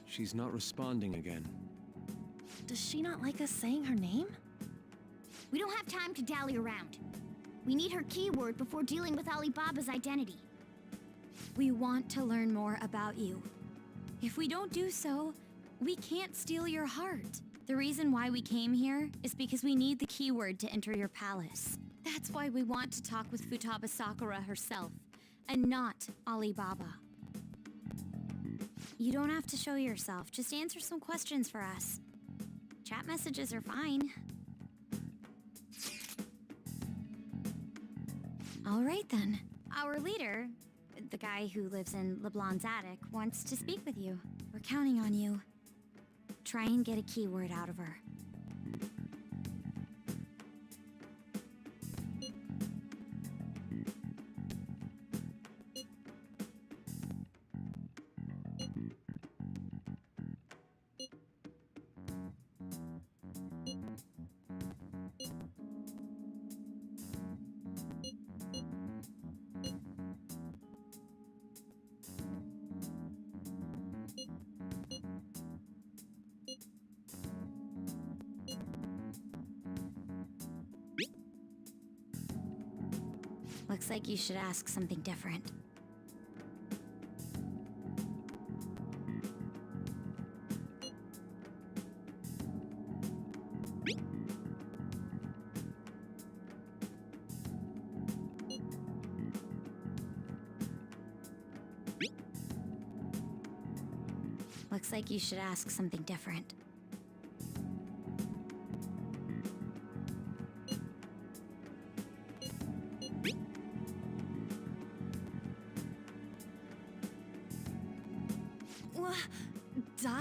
She's not responding again. Does she not like us saying her name? We don't have time to dally around. We need her keyword before dealing with Alibaba's identity. We want to learn more about you. If we don't do so, we can't steal your heart. The reason why we came here is because we need the keyword to enter your palace. That's why we want to talk with Futaba Sakura herself, and not Alibaba. You don't have to show yourself, just answer some questions for us. Chat messages are fine. All right then. Our leader, the guy who lives in LeBlanc's attic, wants to speak with you. We're counting on you. Try and get a keyword out of her. Looks like you should ask something different. Looks like you should ask something different. Die?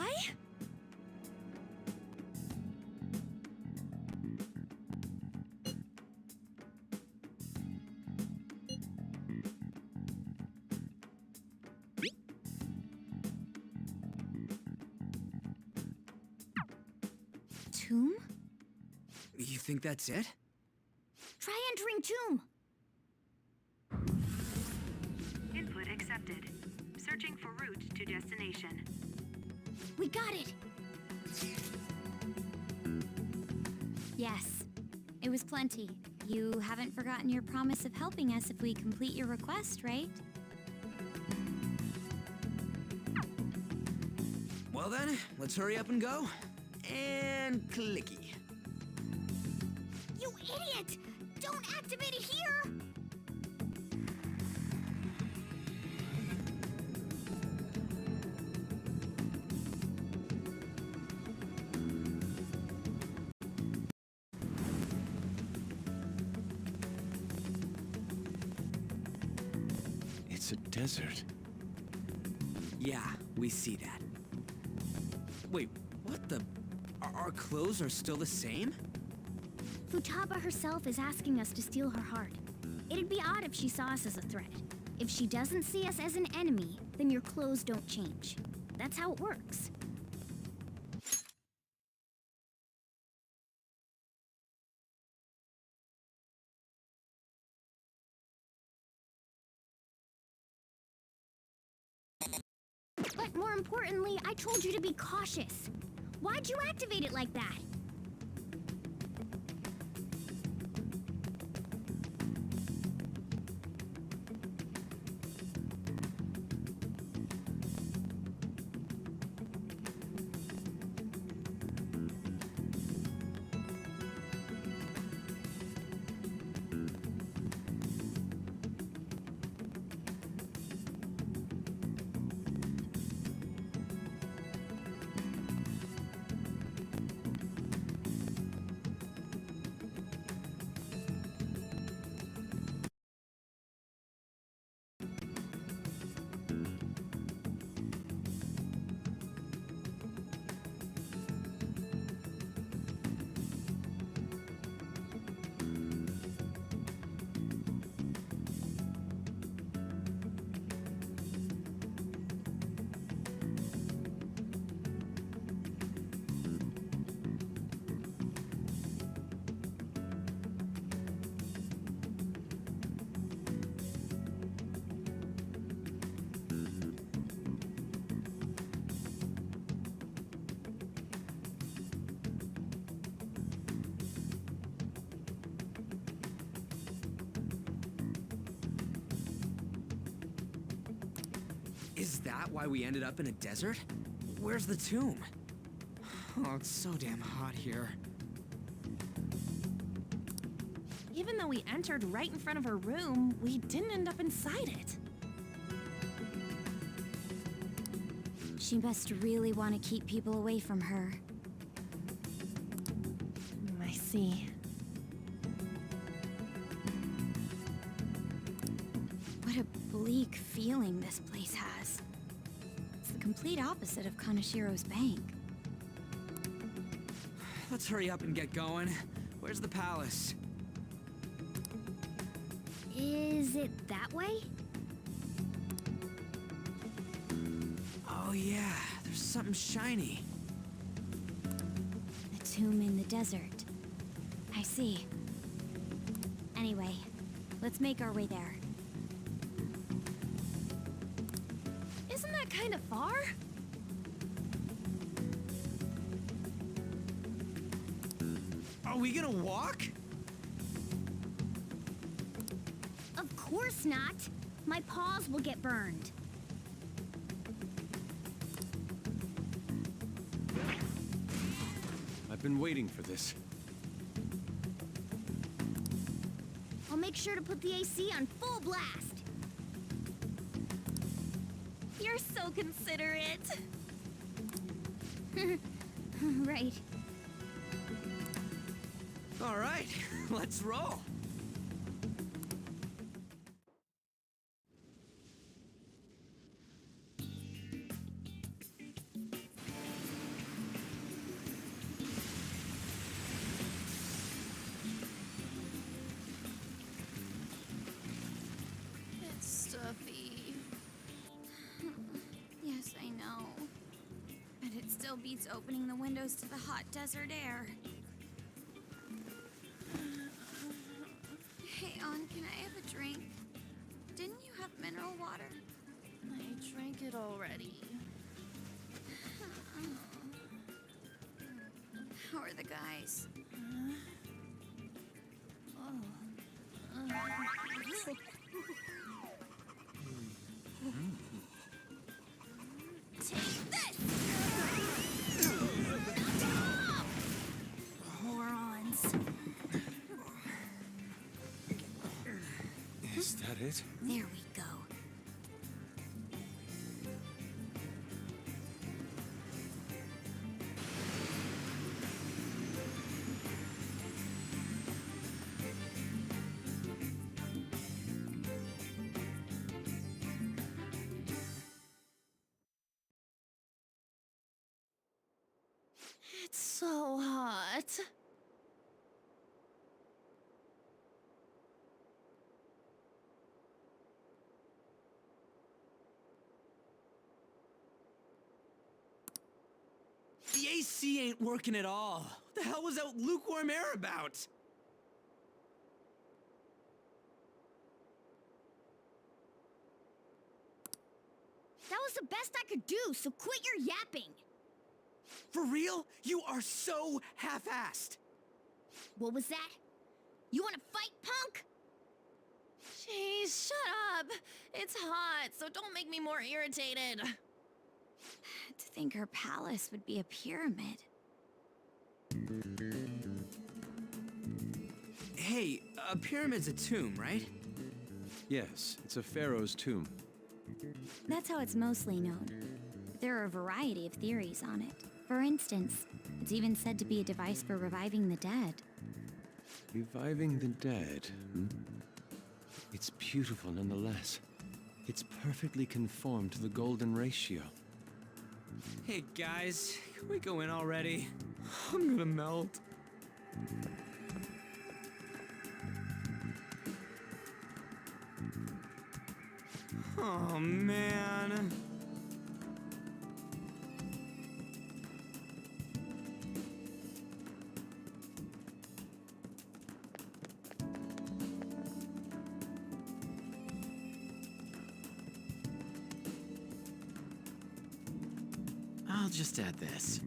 Tomb? You think that's it? Try entering Tomb. Input accepted. Searching for route to destination. We got it. Yes. It was plenty. You haven't forgotten your promise of helping us if we complete your request, right? Well then, let's hurry up and go. And clicky. You idiot! Don't activate it here! It's a desert. Yeah, we see that. Wait, what the? Our clothes are still the same? Futaba herself is asking us to steal her heart. It'd be odd if she saw us as a threat. If she doesn't see us as an enemy, then your clothes don't change. That's how it works. But more importantly, I told you to be cautious. Why'd you activate it like that? Is that why we ended up in a desert? Where's the tomb? Oh, it's so damn hot here. Even though we entered right in front of her room, we didn't end up inside it. She must really want to keep people away from her. I see. What a bleak feeling this place has. It's the complete opposite of Kanashiro's bank. Let's hurry up and get going. Where's the palace? Is it that way? Oh yeah, there's something shiny. A tomb in the desert. I see. Anyway, let's make our way there. Isn't that kind of far? Are we gonna walk? Of course not. My paws will get burned. I've been waiting for this. I'll make sure to put the AC on full blast. You're so considerate. Right. All right, let's roll. It's stuffy. Yes, I know. But it still beats opening the windows to the hot desert air. Hey, On, can I have a drink? Didn't you have mineral water? I drank it already. How are the guys? Take this! Morons. Is that it? There we go. It's so hot. The AC ain't working at all. What the hell was that lukewarm air about? That was the best I could do, so quit your yapping. For real? You are so half-assed. What was that? You wanna fight, punk? Jeez, shut up. It's hot, so don't make me more irritated. To think her palace would be a pyramid. Hey, a pyramid's a tomb, right? Yes, it's a pharaoh's tomb. That's how it's mostly known. There are a variety of theories on it. For instance, it's even said to be a device for reviving the dead. Reviving the dead, hmm? It's beautiful nonetheless. It's perfectly conformed to the golden ratio. Hey guys, can we go in already? I'm gonna melt. Oh man. I'll just add this.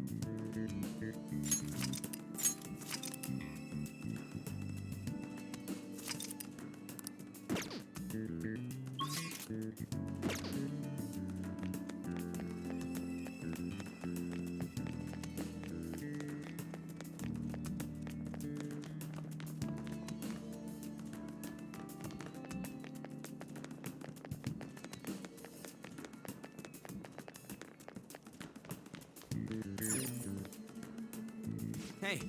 Hey.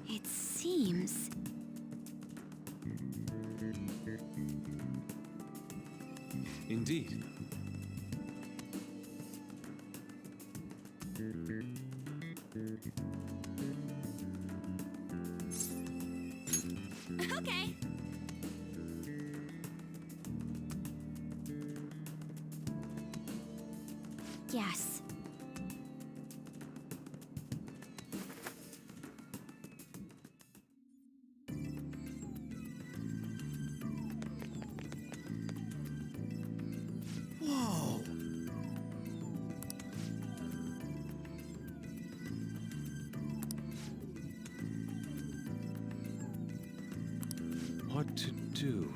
It seems... Indeed. Okay. Yes. Whoa. What to do?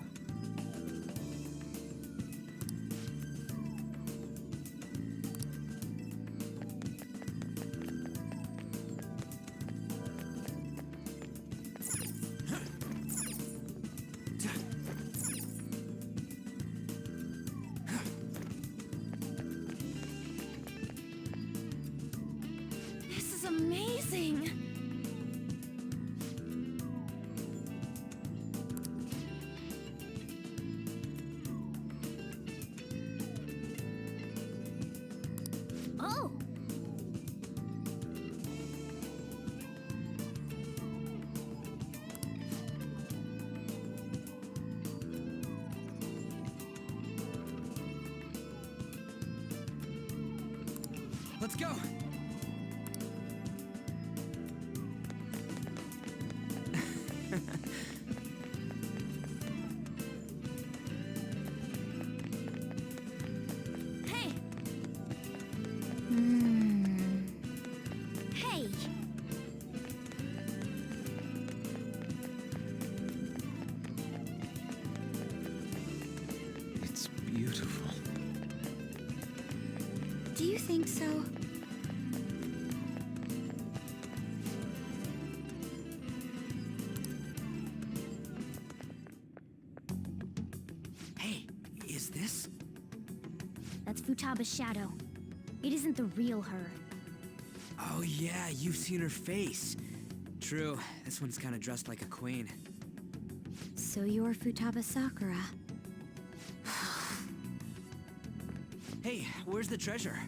This is amazing. Oh. Let's go. Hey, Hey. It's beautiful. Do you think so? Futaba's shadow. It isn't the real her. Oh yeah, you've seen her face. True, this one's kind of dressed like a queen. So you're Futaba Sakura. Hey, where's the treasure?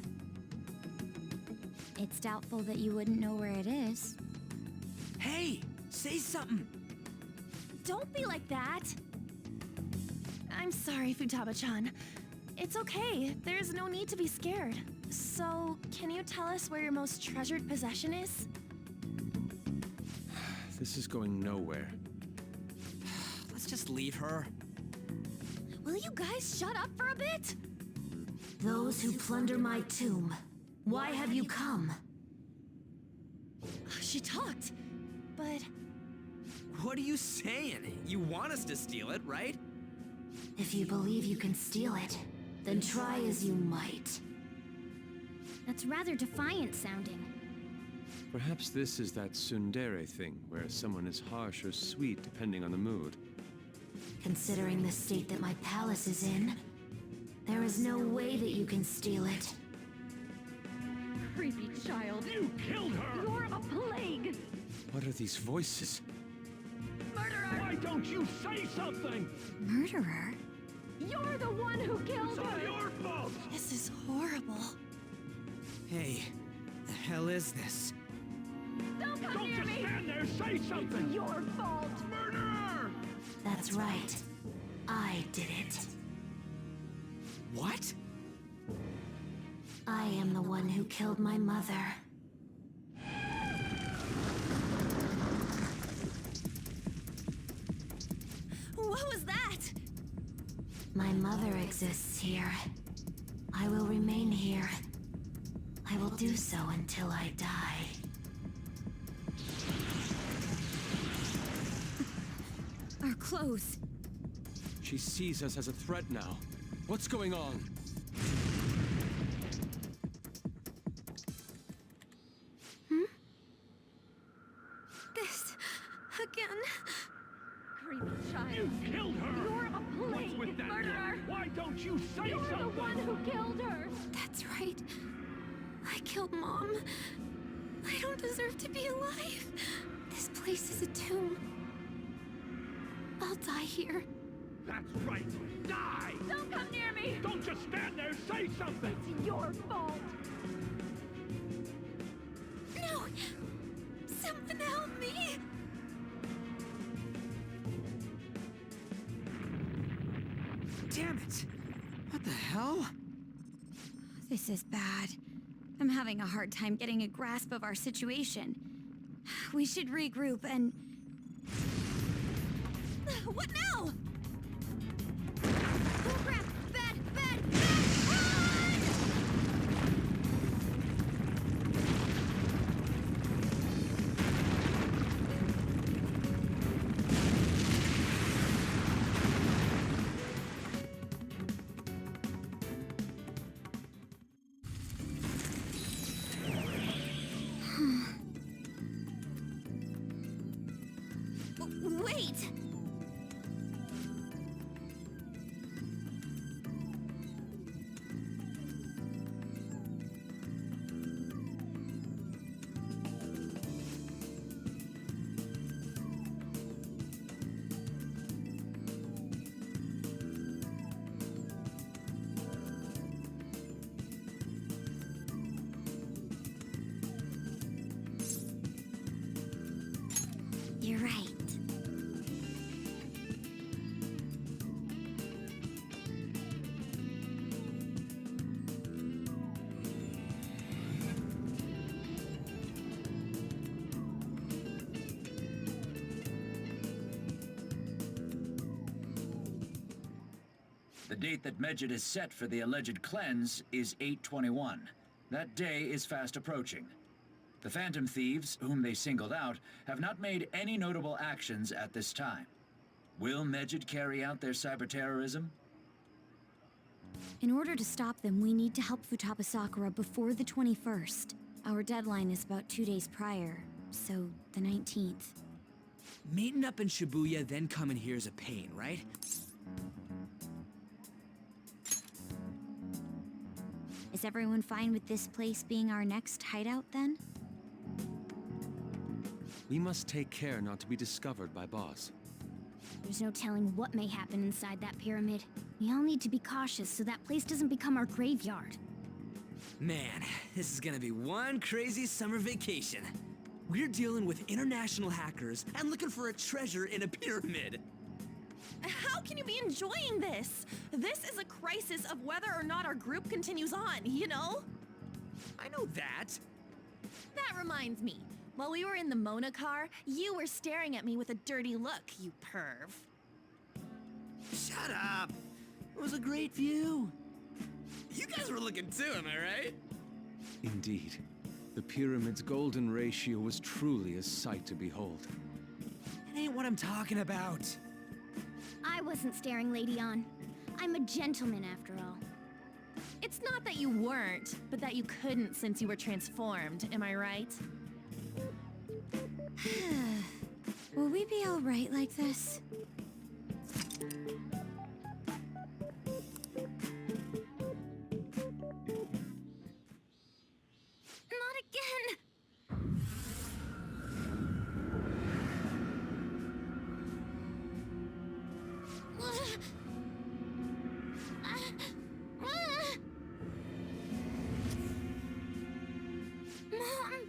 It's doubtful that you wouldn't know where it is. Hey, say something. Don't be like that! I'm sorry, Futaba-chan. It's okay, there's no need to be scared. So, can you tell us where your most treasured possession is? This is going nowhere. Let's just leave her. Will you guys shut up for a bit? Those who plunder my tomb, why have you come? She talked, but What are you saying? You want us to steal it, right? If you believe you can steal it, then try as you might. That's rather defiant sounding. Perhaps this is that tsundere thing, where someone is harsh or sweet depending on the mood. Considering the state that my palace is in, there is no way that you can steal it. Creepy child. You killed her! You're a plague! What are these voices? Murderer! Why don't you say something? Murderer? You're the one who killed her! It's all your fault! this is horrible. Hey, the hell is this? Don't come near me! Don't just stand there, say something! It's your fault! Murderer! That's right. I did it. What? I am the one who killed my mother. What was that? My mother exists here. I will remain here. I will do so until I die. Our clothes. She sees us as a threat now. What's going on? This... again. Creepy child. You killed her! You're a plague! What's with that murderer? Why don't you say You're something? the one who killed her! That's right. I killed Mom. I don't deserve to be alive. This place is a tomb. I'll die here. That's right. Die! Don't come near me! Don't just stand there, say something! It's your fault! No! Something help me! Damn it! What the hell? This is bad. I'm having a hard time getting a grasp of our situation. We should regroup and... What now? Oh crap! Bad! Bad! Bad! Run! Wait! You're right. The date that Medjed is set for the alleged cleanse is 8/21. That day is fast approaching. The Phantom Thieves, whom they singled out, have not made any notable actions at this time. Will Medjed carry out their cyber-terrorism? In order to stop them, we need to help Futaba Sakura before the 21st. Our deadline is about 2 days prior, so the 19th. Meeting up in Shibuya, then coming here is a pain, right? Is everyone fine with this place being our next hideout then? We must take care not to be discovered by Boss. There's no telling what may happen inside that pyramid. We all need to be cautious so that place doesn't become our graveyard. Man, this is gonna be one crazy summer vacation. We're dealing with international hackers and looking for a treasure in a pyramid. How can you be enjoying this? This is a crisis of whether or not our group continues on, you know? I know that. That reminds me. While we were in the Mona car, you were staring at me with a dirty look, you perv. Shut up. It was a great view. You guys were looking too, am I right? Indeed. The pyramid's golden ratio was truly a sight to behold. It ain't what I'm talking about. I wasn't staring, Lady On. I'm a gentleman after all. It's not that you weren't, but that you couldn't since you were transformed, am I right? Will we be alright like this? Not again! Mom!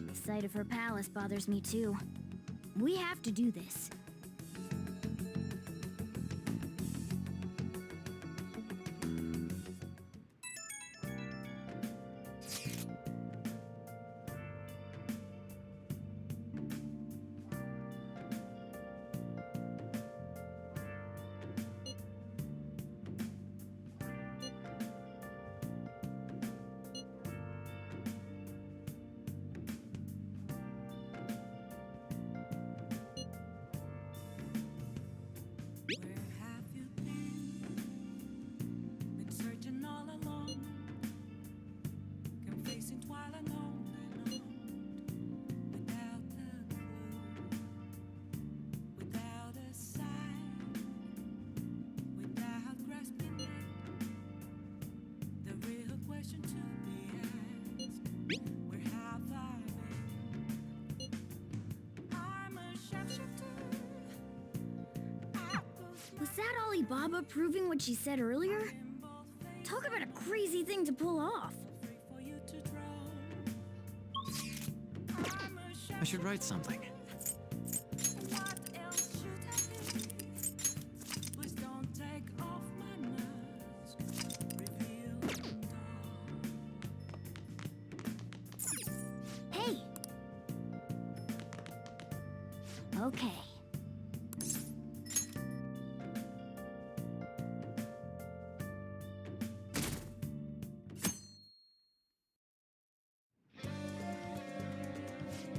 The sight of her palace bothers me too. We have to do this. Where have you been? Been searching all along, confessing while alone and on, without a clue, without a sign, without grasping it. The real question to be asked: where have I been? I'm a shapeshifter. Was that Alibaba proving what she said earlier? Talk about a crazy thing to pull off. I should write something. Please don't take off my mask. Reveal Hey! Okay.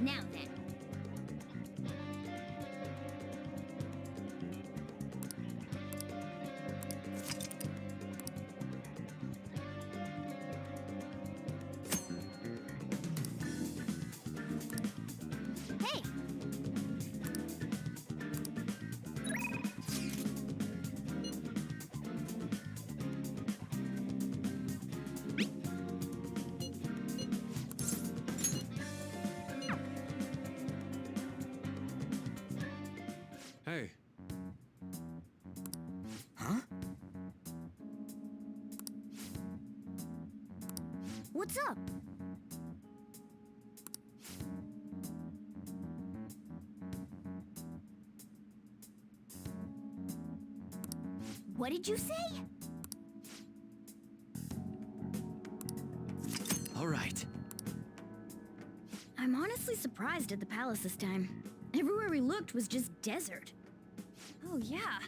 Now then. Hey! Hey, Huh? What's up? What did you say? All right. I'm honestly surprised at the palace this time. Everywhere we looked was just desert. Oh, yeah.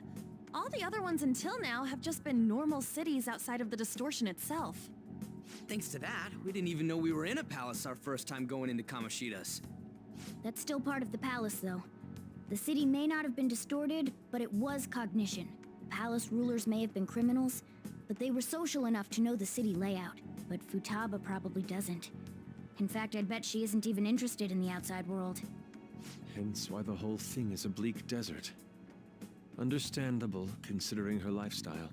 All the other ones until now have just been normal cities outside of the distortion itself. Thanks to that, we didn't even know we were in a palace our first time going into Kamoshida's. That's still part of the palace, though. The city may not have been distorted, but it was cognition. The palace rulers may have been criminals, but they were social enough to know the city layout. But Futaba probably doesn't. In fact, I'd bet she isn't even interested in the outside world. hence why the whole thing is a bleak desert. Understandable, considering her lifestyle.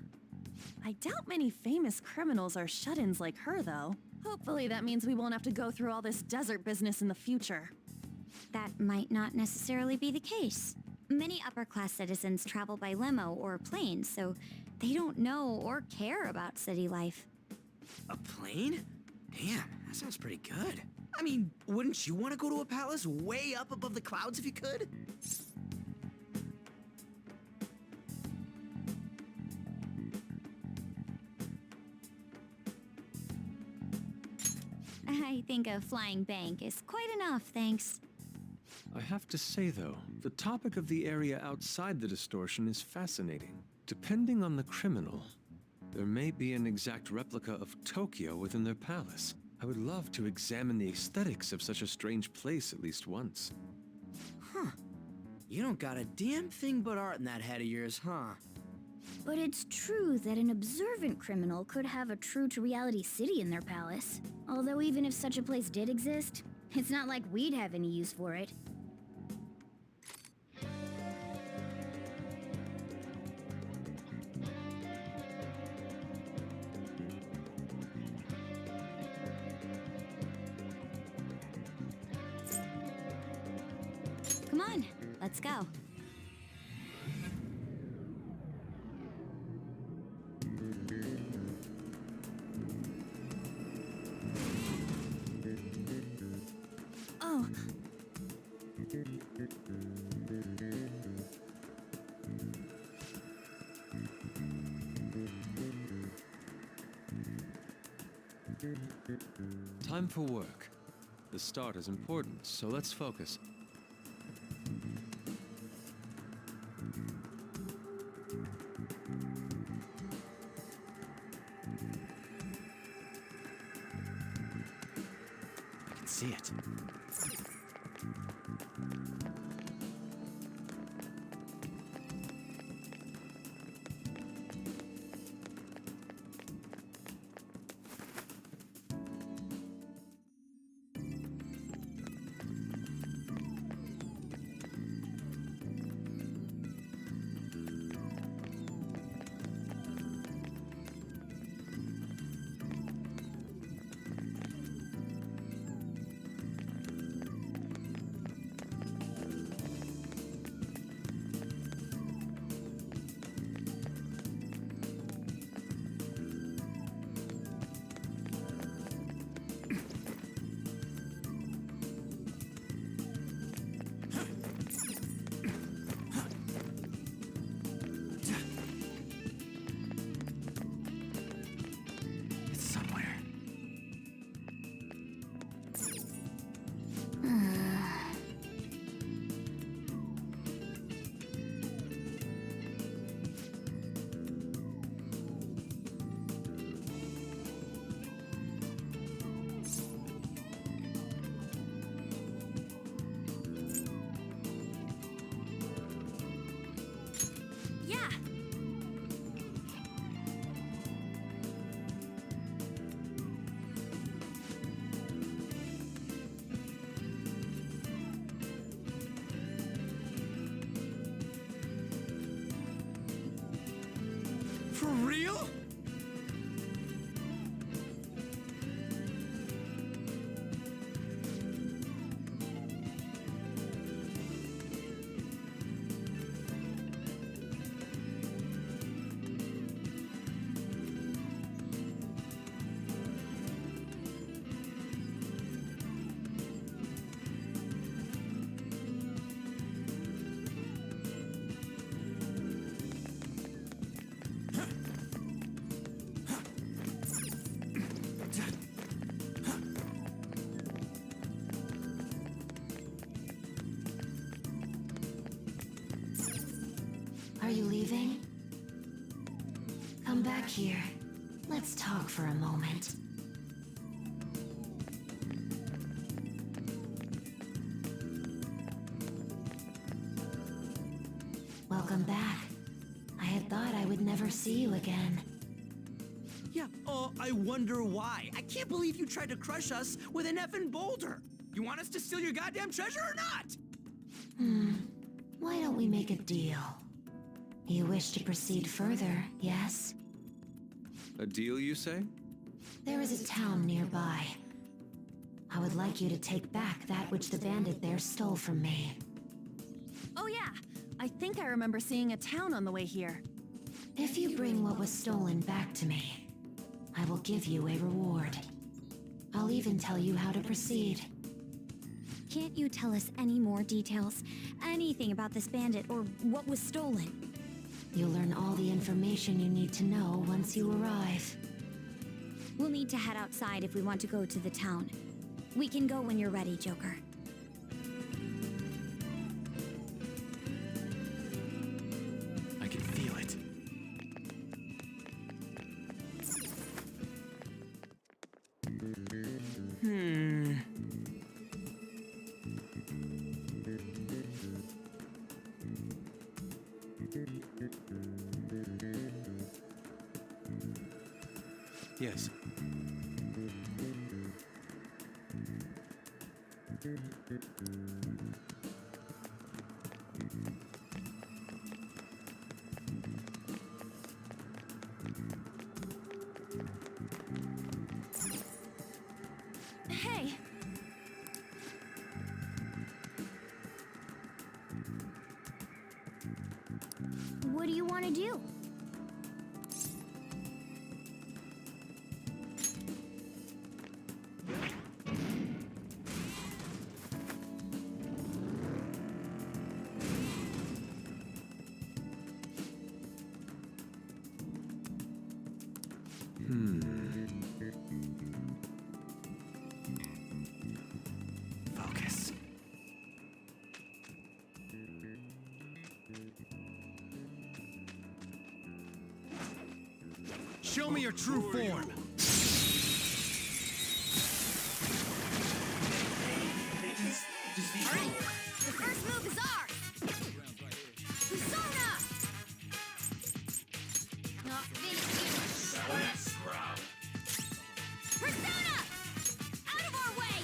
I doubt many famous criminals are shut-ins like her, though. Hopefully that means we won't have to go through all this desert business in the future. That might not necessarily be the case. Many upper-class citizens travel by limo or plane, so they don't know or care about city life. A plane? Damn, that sounds pretty good. I mean, wouldn't you want to go to a palace way up above the clouds if you could? I think a flying bank is quite enough, thanks. I have to say, though, the topic of the area outside the distortion is fascinating. Depending on the criminal, there may be an exact replica of Tokyo within their palace. I would love to examine the aesthetics of such a strange place at least once. Huh. You don't got a damn thing but art in that head of yours, huh? But it's true that an observant criminal could have a true-to-reality city in their palace. Although even if such a place did exist, it's not like we'd have any use for it. Come on, let's go. Oh. Time for work. The start is important, so let's focus. I can see it. For real? Are you leaving? Come back here. Let's talk for a moment. Welcome back. I had thought I would never see you again. Yeah, I wonder why. I can't believe you tried to crush us with an effing boulder. You want us to steal your goddamn treasure or not? Why don't we make a deal? You wish to proceed further, yes? A deal, you say? There is a town nearby. I would like you to take back that which the bandit there stole from me. Oh yeah, I think I remember seeing a town on the way here. If you bring what was stolen back to me, I will give you a reward. I'll even tell you how to proceed. Can't you tell us any more details? Anything about this bandit or what was stolen? You'll learn all the information you need to know once you arrive. We'll need to head outside if we want to go to the town. We can go when you're ready, Joker. I can feel it. Yes. Hey, What do you want to do? Focus. Show me your true form. Alright, the first move is ours! Persona! Not finished yet. Persona! Out of our way!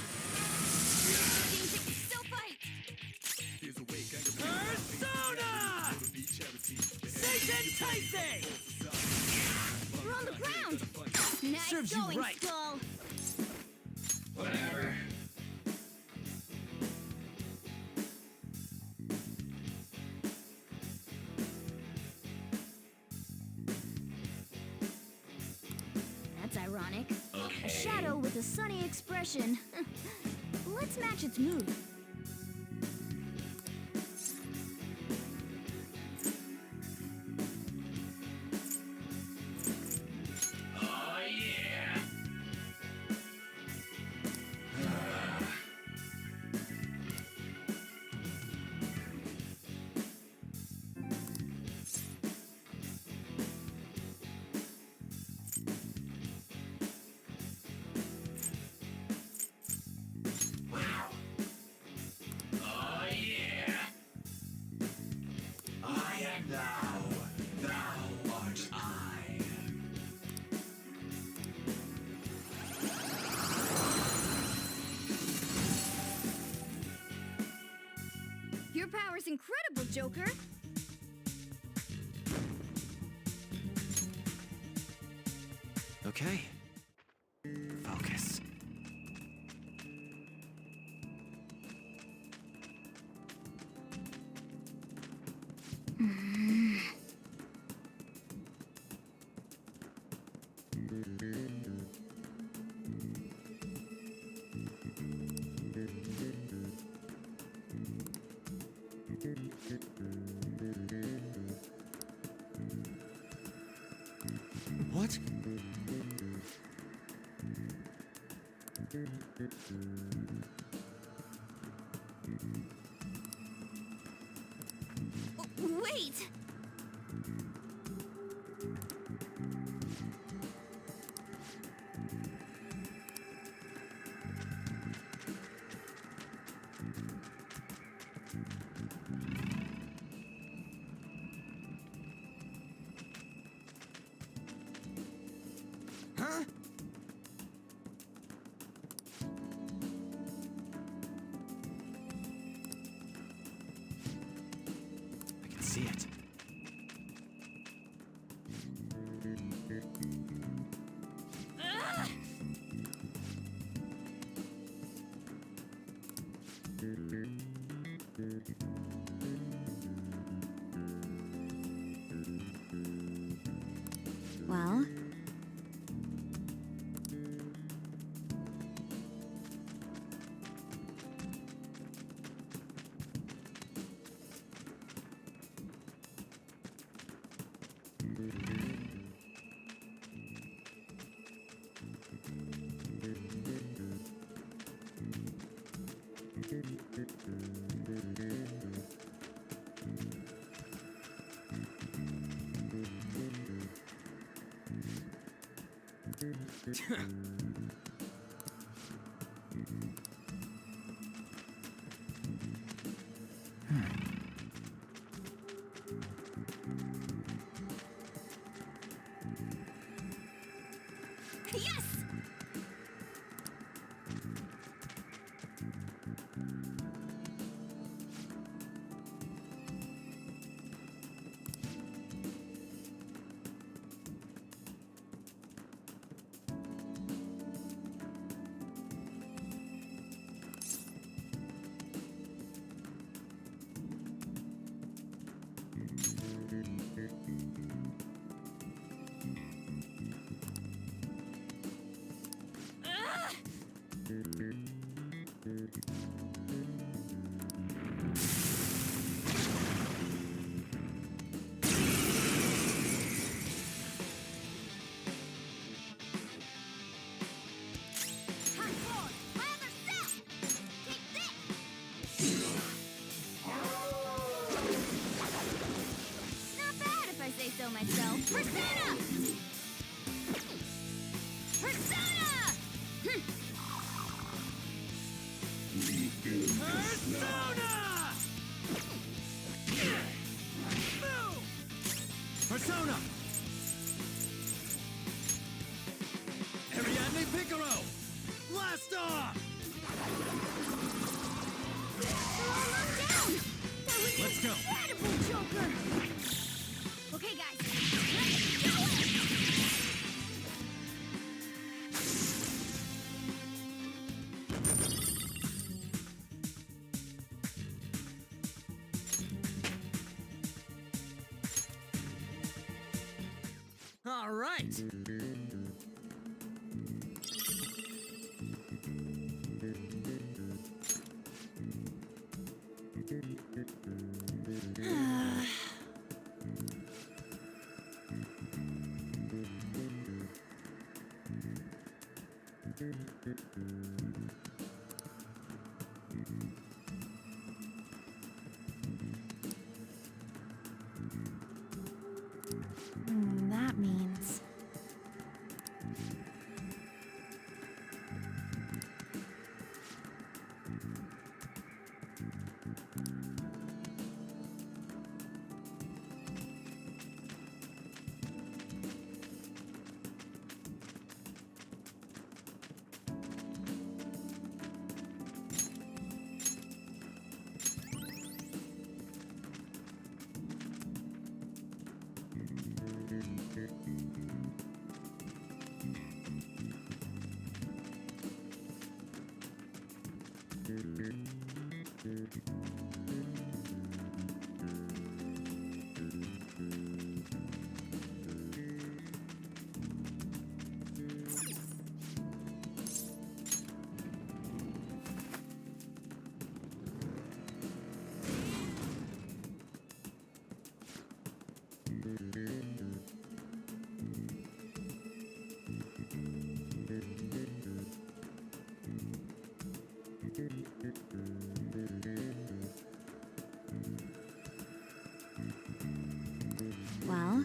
Seems like it's still fight! Persona! Satan Tyson! We're on the ground! Nice Serves you going, right. Skull! Whatever. That's ironic. A shadow with a sunny expression. Let's match its mood. Oh, yeah. Oh, yeah. I am thou. Thou art I. Your power's incredible, Joker! Okay. Focus. What? Wait! Huh? I can see it. Well, Yes! Hardcore! My other self! Take this! Not bad if I say so myself. Persona! Persona! Persona! Ariadne Picaro! Blast off! Let's go! Incredible, Joker! Okay, guys, let's do it! All right. That means... Well?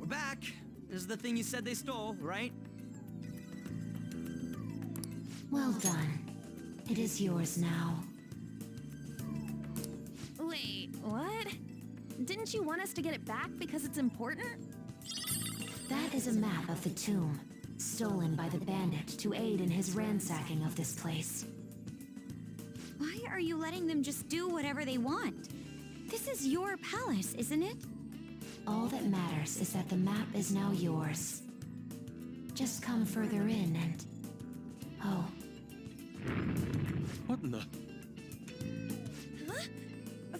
We're back. This is the thing you said they stole, right? Well done. It is yours now. Wait, what? Didn't you want us to get it back because it's important? That is a map of the tomb, stolen by the bandit to aid in his ransacking of this place. Why are you letting them just do whatever they want? This is your palace, isn't it? All that matters is that the map is now yours. Just come further in and... Oh. What in the... Huh?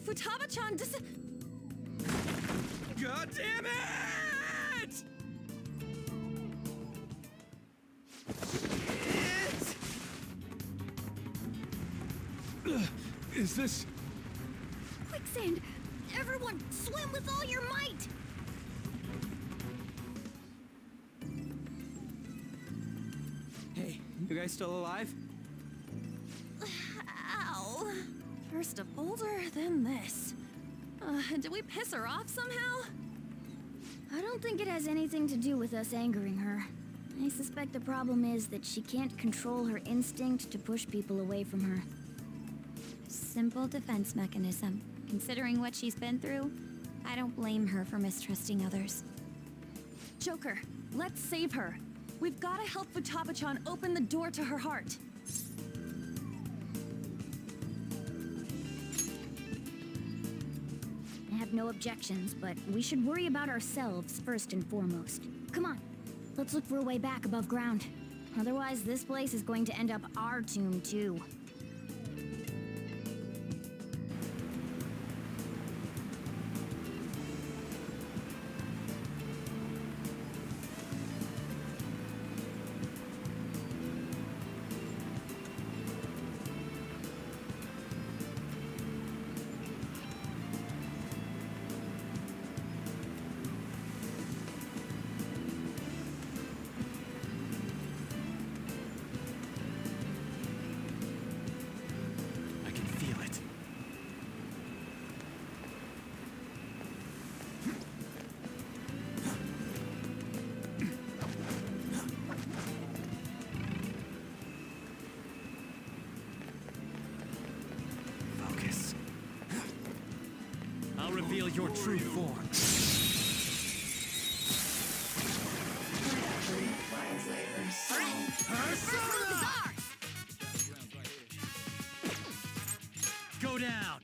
Futaba-chan, God damn it! Is this... Quicksand! Everyone, swim with all your might! Hey, you guys still alive? Ow. First a boulder, then this. Did we piss her off somehow? I don't think it has anything to do with us angering her. I suspect the problem is that she can't control her instinct to push people away from her. Simple defense mechanism. Considering what she's been through, I don't blame her for mistrusting others. Joker, let's save her. We've got to help Futaba-chan open the door to her heart. I have no objections, but we should worry about ourselves first and foremost. Come on, let's look for a way back above ground. Otherwise, this place is going to end up our tomb, too. I can feel it. Focus. I'll reveal your true form. Go down.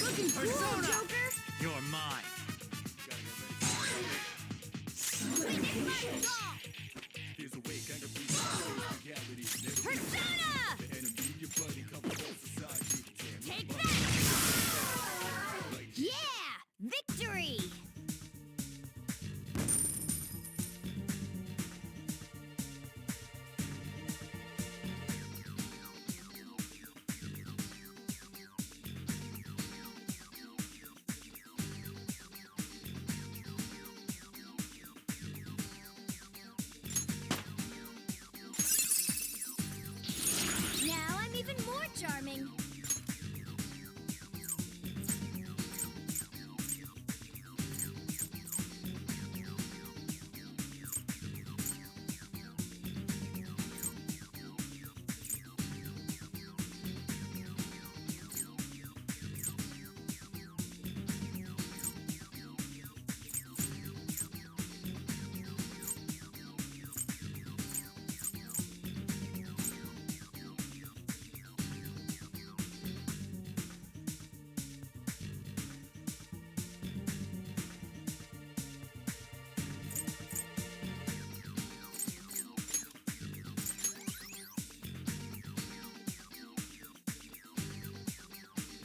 Looking cool, Joker! You're mine. Persona! Take that! Yeah! Victory!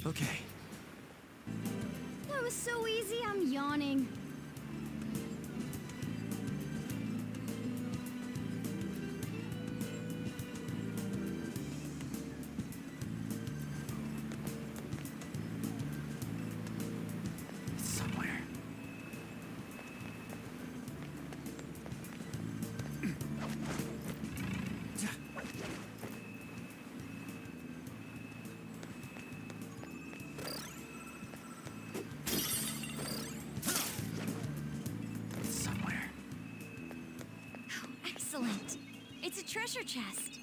Okay. That was so easy, I'm yawning. It's somewhere. It's somewhere. Excellent. It's a treasure chest.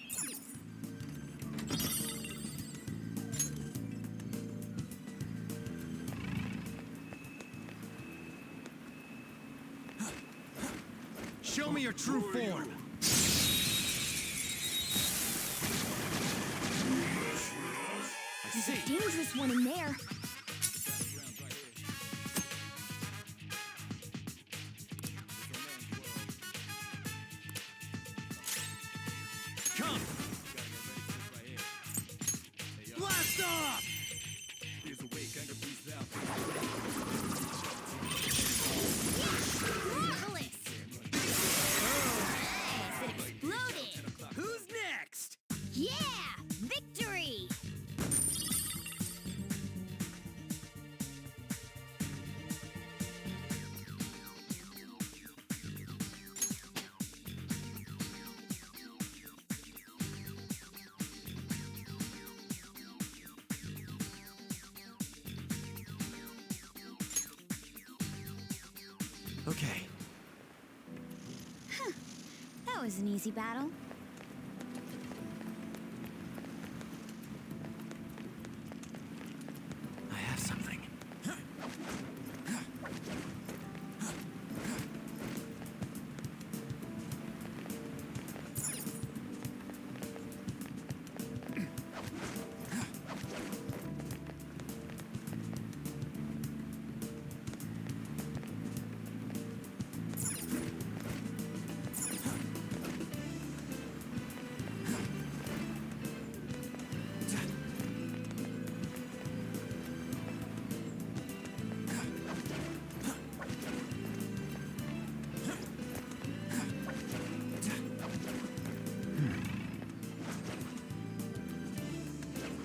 Show me your true form. I There's see. a dangerous one in there. Come. Blast off! Marvelous! Nice, it exploded! Who's next? Yeah! Victory! Okay. That was an easy battle. I have something.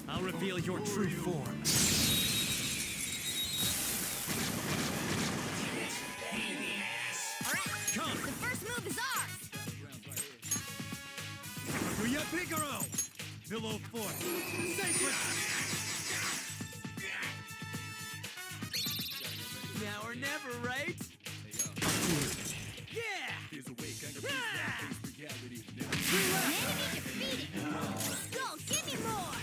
I'll reveal your true form. Alright, Come. the first move is ours! Kuya Picaro! Pillow Fort! Sacred! Now or never, right? Yeah! An enemy defeated! Skull, give me more!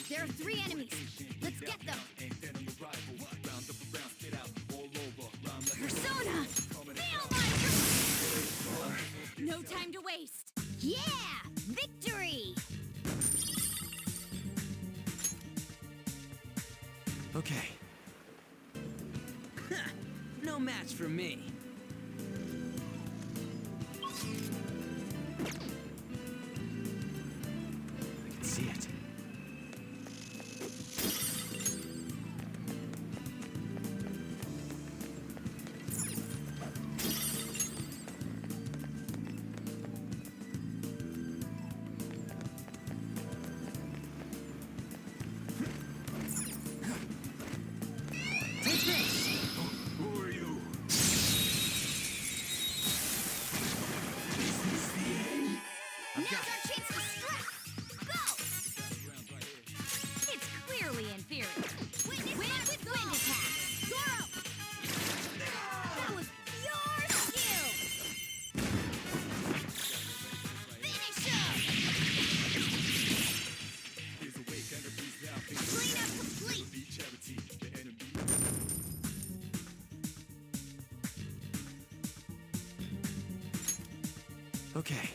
There are 3 enemies. Let's get them. Persona! Feel my... No time to waste. Yeah! Victory! Okay. No match for me. I can see it. Take this! Who are you? Now's our chance to strike! Go! It's clearly inferior. Witness with wind attack! Zoro! That was pure skill! Finish him! Cleanup complete! Okay.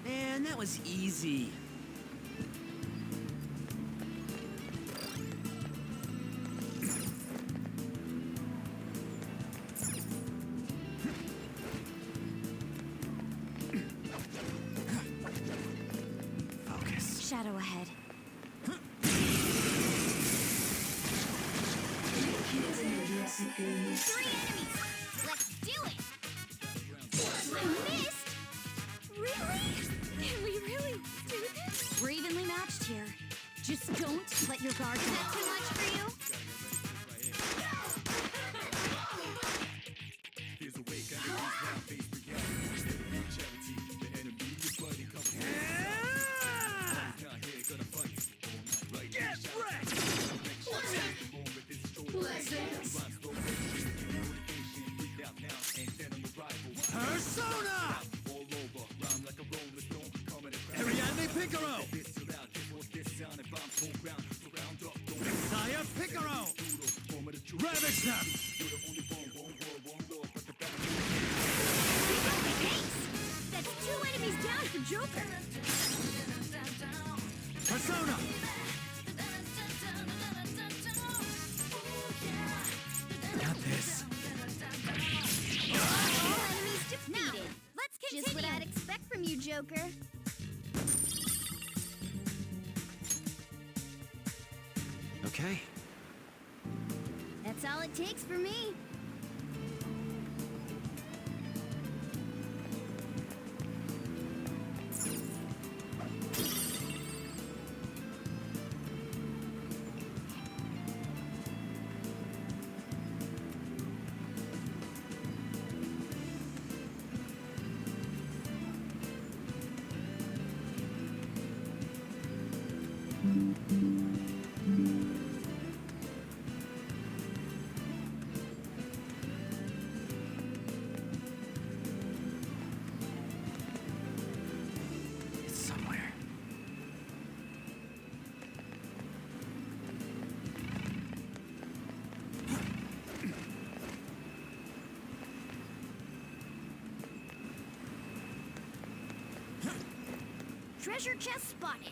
Man, that was easy. your guard down. Is that too much for you? Get wrecked! Let's dance! Persona! Ariadne Picaro! Messiah Picaro! Ravage them! That's 2 enemies down for Joker. Persona! Got this. All enemies defeated. Now, let's continue. Just what I'd expect from you, Joker. Okay. That's all it takes for me. It's somewhere. Treasure chest spotted.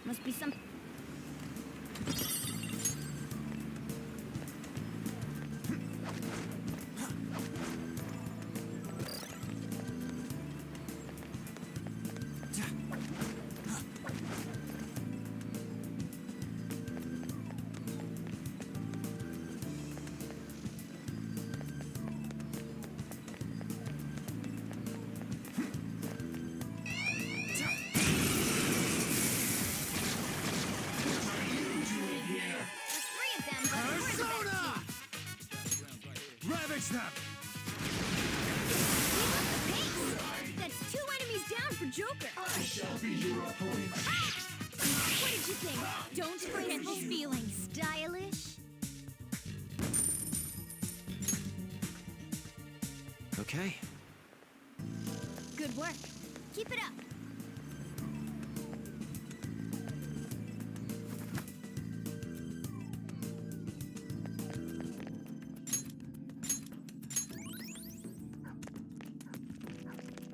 Must be some... Persona! Ravage them! That's 2 enemies down for Joker. I shall be your opponent. What did you think? Don't forget those feelings. Stylish? Okay. Good work. Keep it up.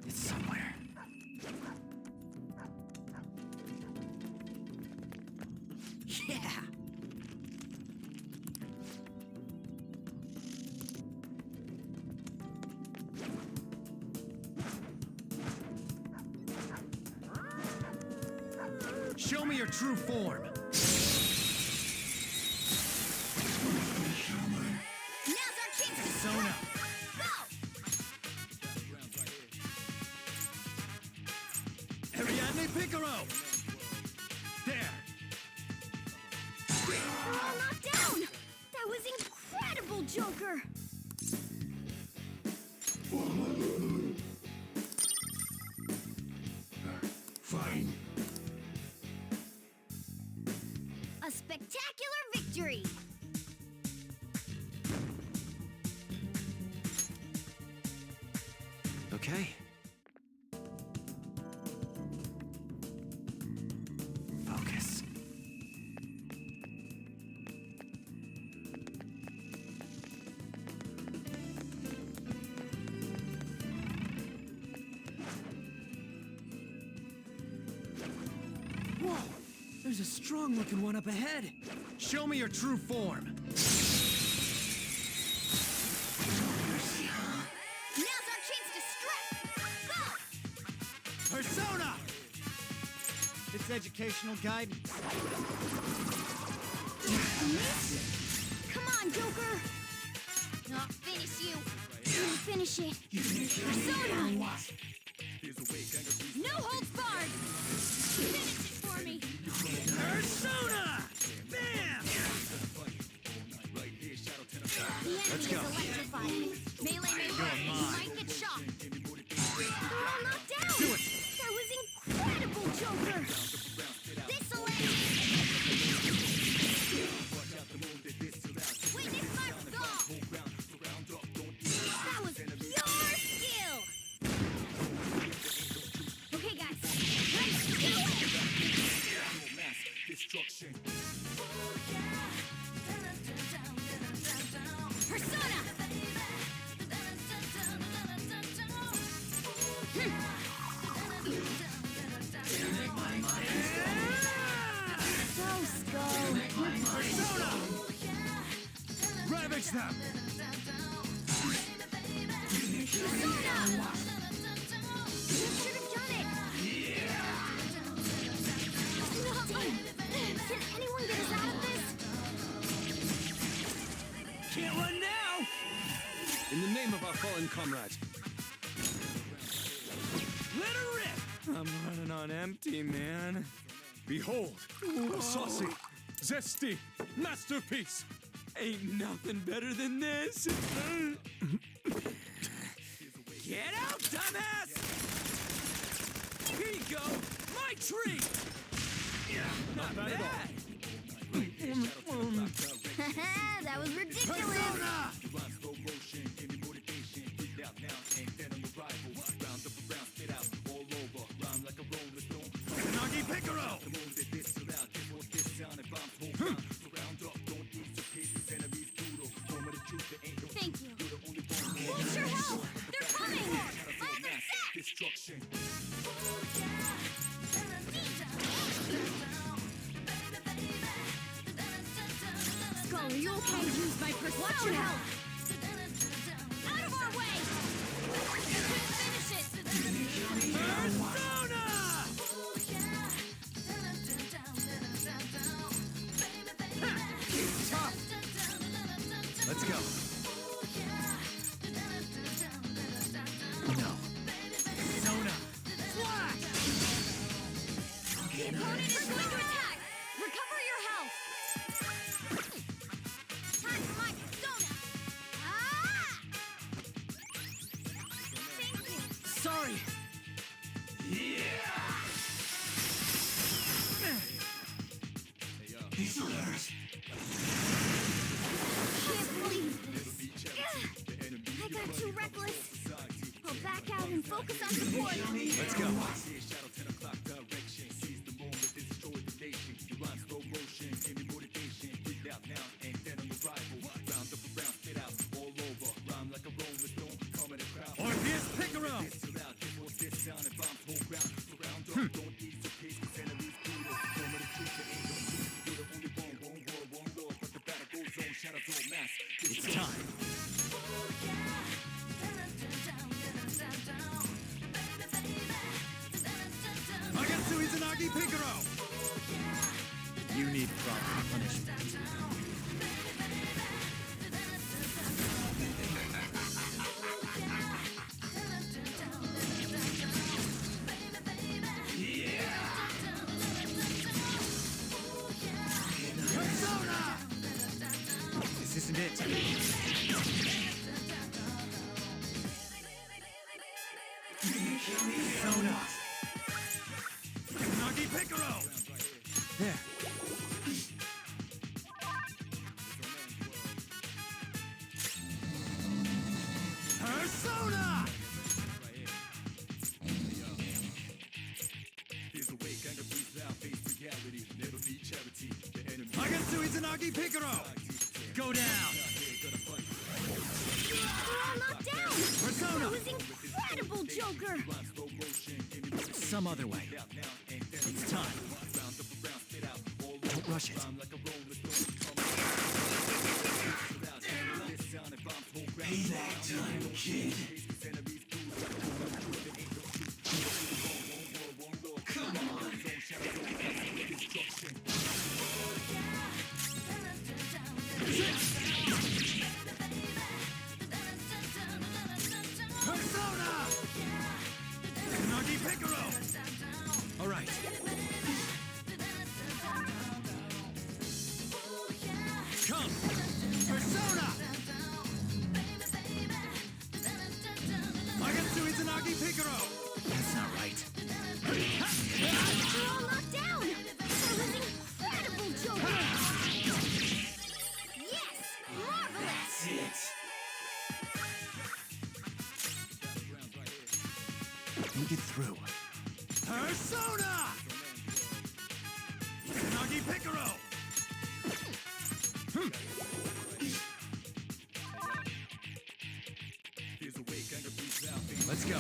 It's somewhere. Yeah! Show me your true form! Now's our chance to Persona! go! Ariadne Picaro! There! We're all knocked down! That was incredible, Joker! Fine. A spectacular victory! Okay. Focus. Whoa! There's a strong-looking one up ahead! Show me your true form! Now's our chance to strike! Go! Persona! It's educational guidance. Come on, Joker! I'll finish you! You finish it! Persona! No holds barred! Finish it for me! Persona! Bam! terrified. Melee may work, and you might get shocked. They're all knocked down! Do it! That was incredible, Joker! This'll end! Witness my resolve! That was pure skill! Okay, guys, let's do it! Persona! Go, Skull! Persona! Ravage them! Persona! You should have done it! Can anyone get us out of this? Can't run now! In the name of our fallen comrades, Let her rip! I'm running on empty, man. Behold, a saucy, zesty masterpiece. Ain't nothing better than this. Get out, dumbass! Here you go, my treat! Not bad at all. That was ridiculous! Persona! Nagi Piccolo! Thank you. Hold your help! They're coming! Fire them set! Skull, are you okay? Use my persona! Watch your help! Out of our way! Finish it! Persona! Let's go. No. Persona! Flash! The opponent is going to attack! Recover your health! Time for my persona! Ah! Thank you! Sorry. Can't believe this. I got too reckless. I'll back out and focus on support. Let's go. Orpheus Piccolo! It's time. Magatsu Izanagi Piccolo! You need proper punishment. Persona! This isn't it. Persona! Nagi Piccolo! There. Persona! Magatsu Izanagi Piccolo! Go down! They're all knocked down! Persona! That was incredible, Joker! Some other way. It's time. Don't rush it. Payback time, kid. Come on. Persona! Nagi Piccolo! All right. Come! Persona! Picaro! That's not right. They're all knocked down! That was incredible, Joker! Yes! Marvelous! Think it through. Persona! Izanagi Picaro! Let's go.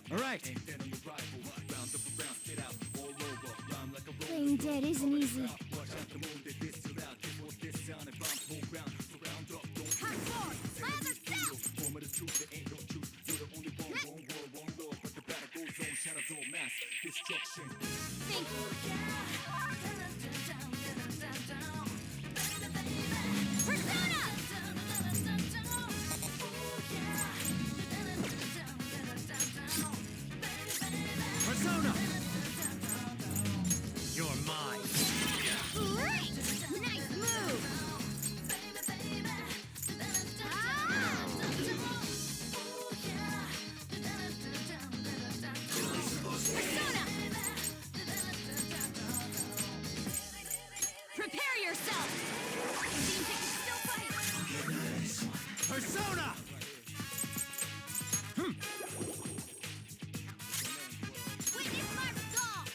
All right. Playing dead isn't easy. Thank you. Persona! Persona! You're mine. Great! Nice move! Persona! Prepare yourself! Seems they can still fight! Persona! Witness my resolve!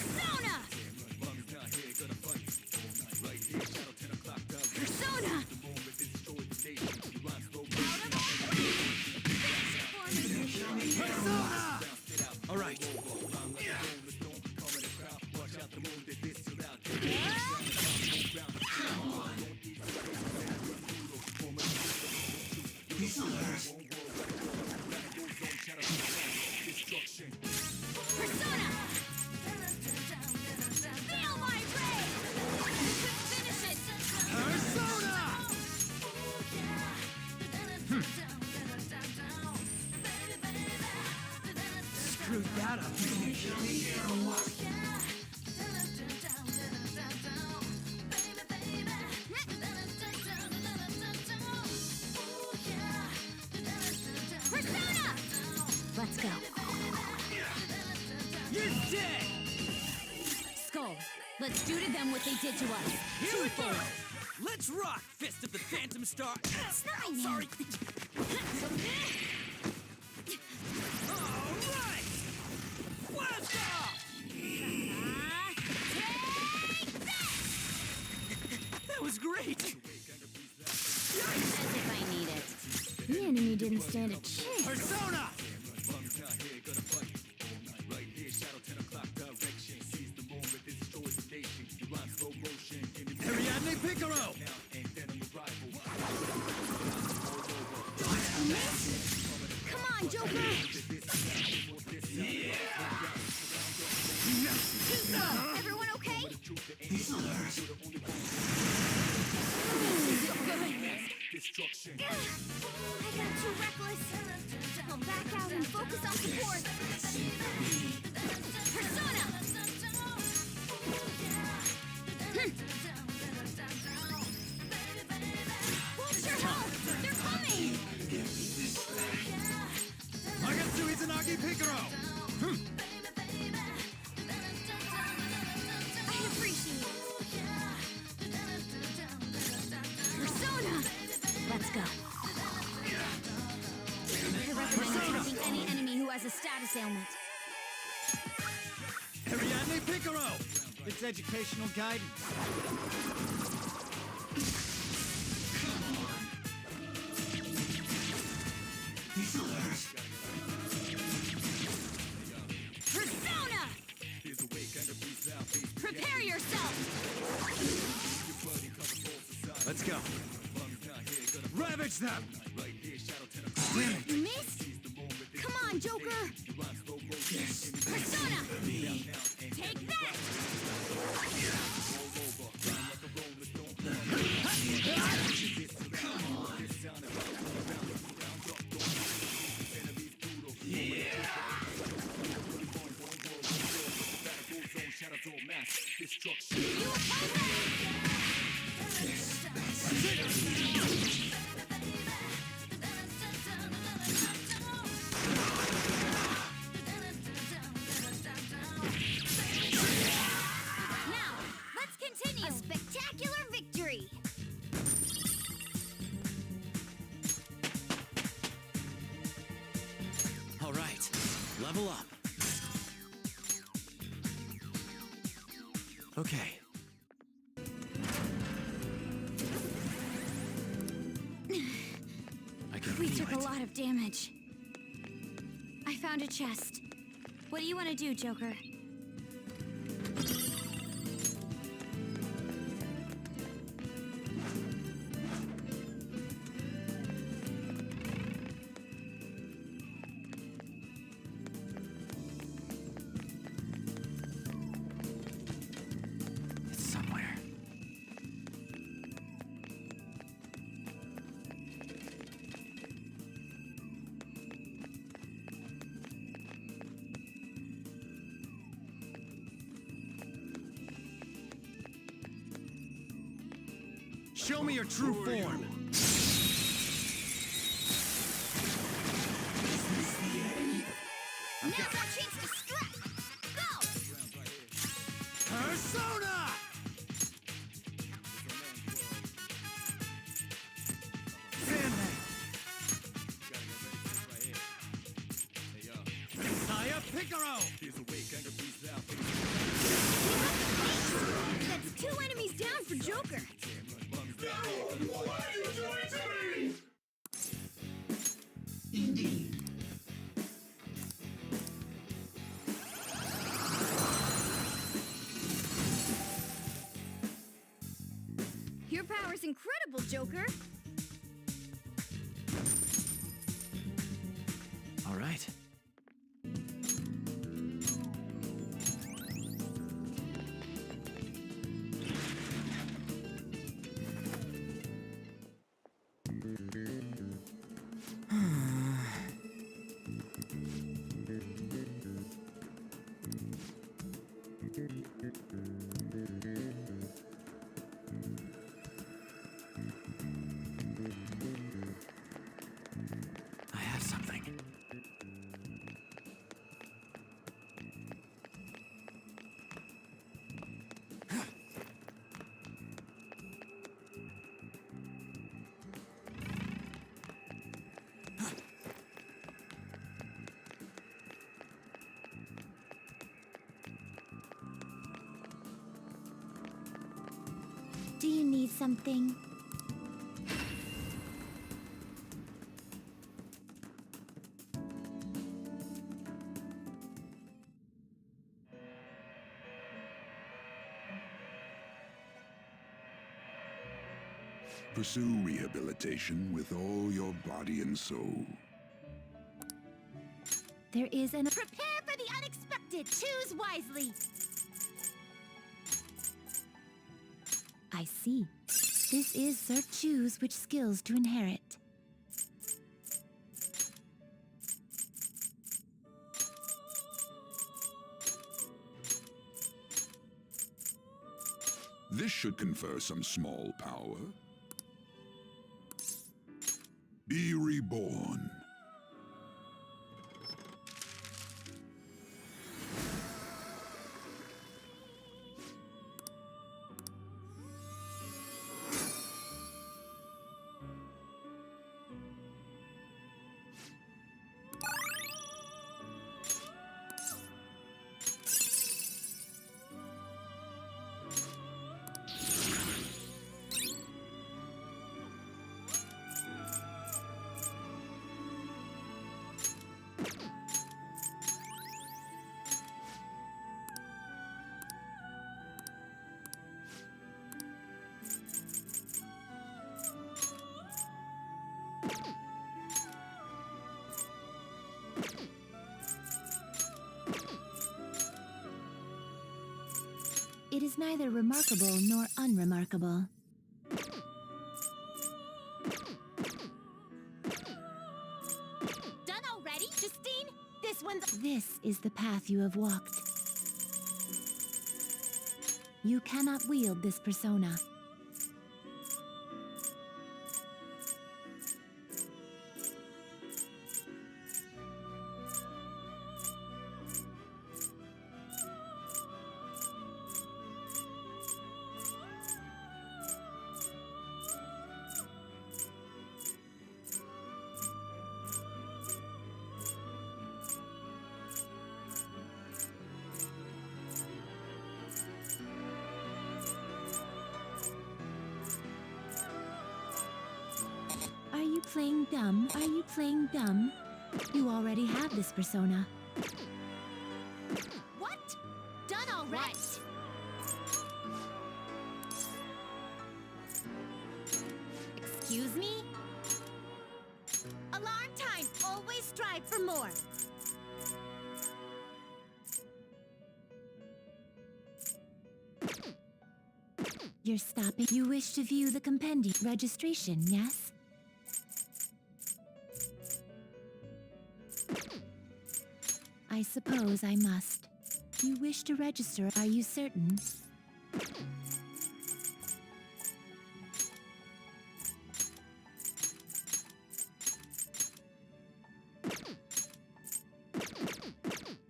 Persona! Persona! Persona! All right. Persona! Feel my rage! Finish it! Persona! Screwed that up. Persona! Let's go. You're dead! Skull, let's do to them what they did to us. Here we go! Let's rock, Fist of the Phantom Star! It's not my name. Sorry! Alright! Blast off! That was great! As if I need it. The enemy didn't stand a chance. Persona! Ariadne Picaro! Come on, Joker! Everyone okay? I got too reckless. I'll back out and focus on support. Persona! Watch your health! They're coming! Nagatsu Izanagi Picaro! I appreciate it. Persona! Let's go. I recommend taking any enemy who has a status ailment. Ariadne Picaro! It's educational guidance. Persona! Prepare yourself! Let's go. Ravage them! You missed? Come on, Joker! Persona! Take that! Level up. Okay. I can We feel took it. a lot of damage. I found a chest. What do you want to do, Joker? It's somewhere. Show me your true form. Now's our chance to strike! Go! Persona! Sandman! Saya Picaro! That's 2 enemies down for Joker! Your power's incredible, Joker! All right. I have something. Do you need something? Pursue rehabilitation with all your body and soul. There is an— Prepare for the unexpected! Choose wisely! I see. This is Sir Choose which skills to inherit. This should confer some small power. Be reborn. It is neither remarkable nor unremarkable. Done already, Justine? This is the path you have walked. You cannot wield this persona. playing dumb? Are you playing dumb? You already have this persona. What? Done already? Excuse me? Alarm time! Always strive for more! You're stopping. You wish to view the compendium registration, yes? I suppose I must. You wish to register, are you certain?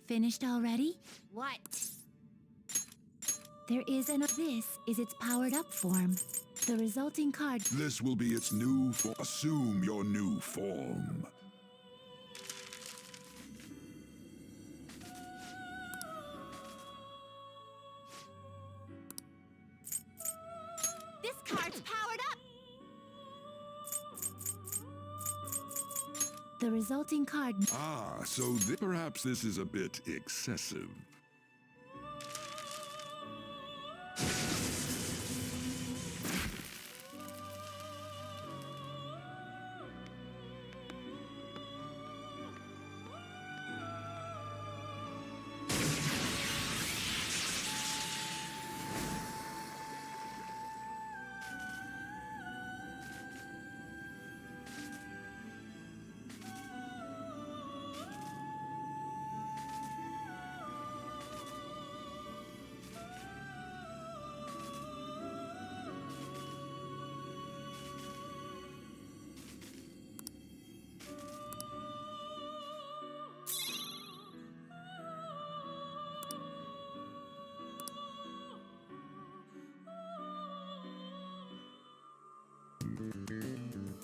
Finished already? What? There is an. This is its powered up form. The resulting card. This will be its new form. Assume your new form. This card's powered up! The resulting card. Ah, so perhaps this is a bit excessive.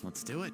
Let's do it.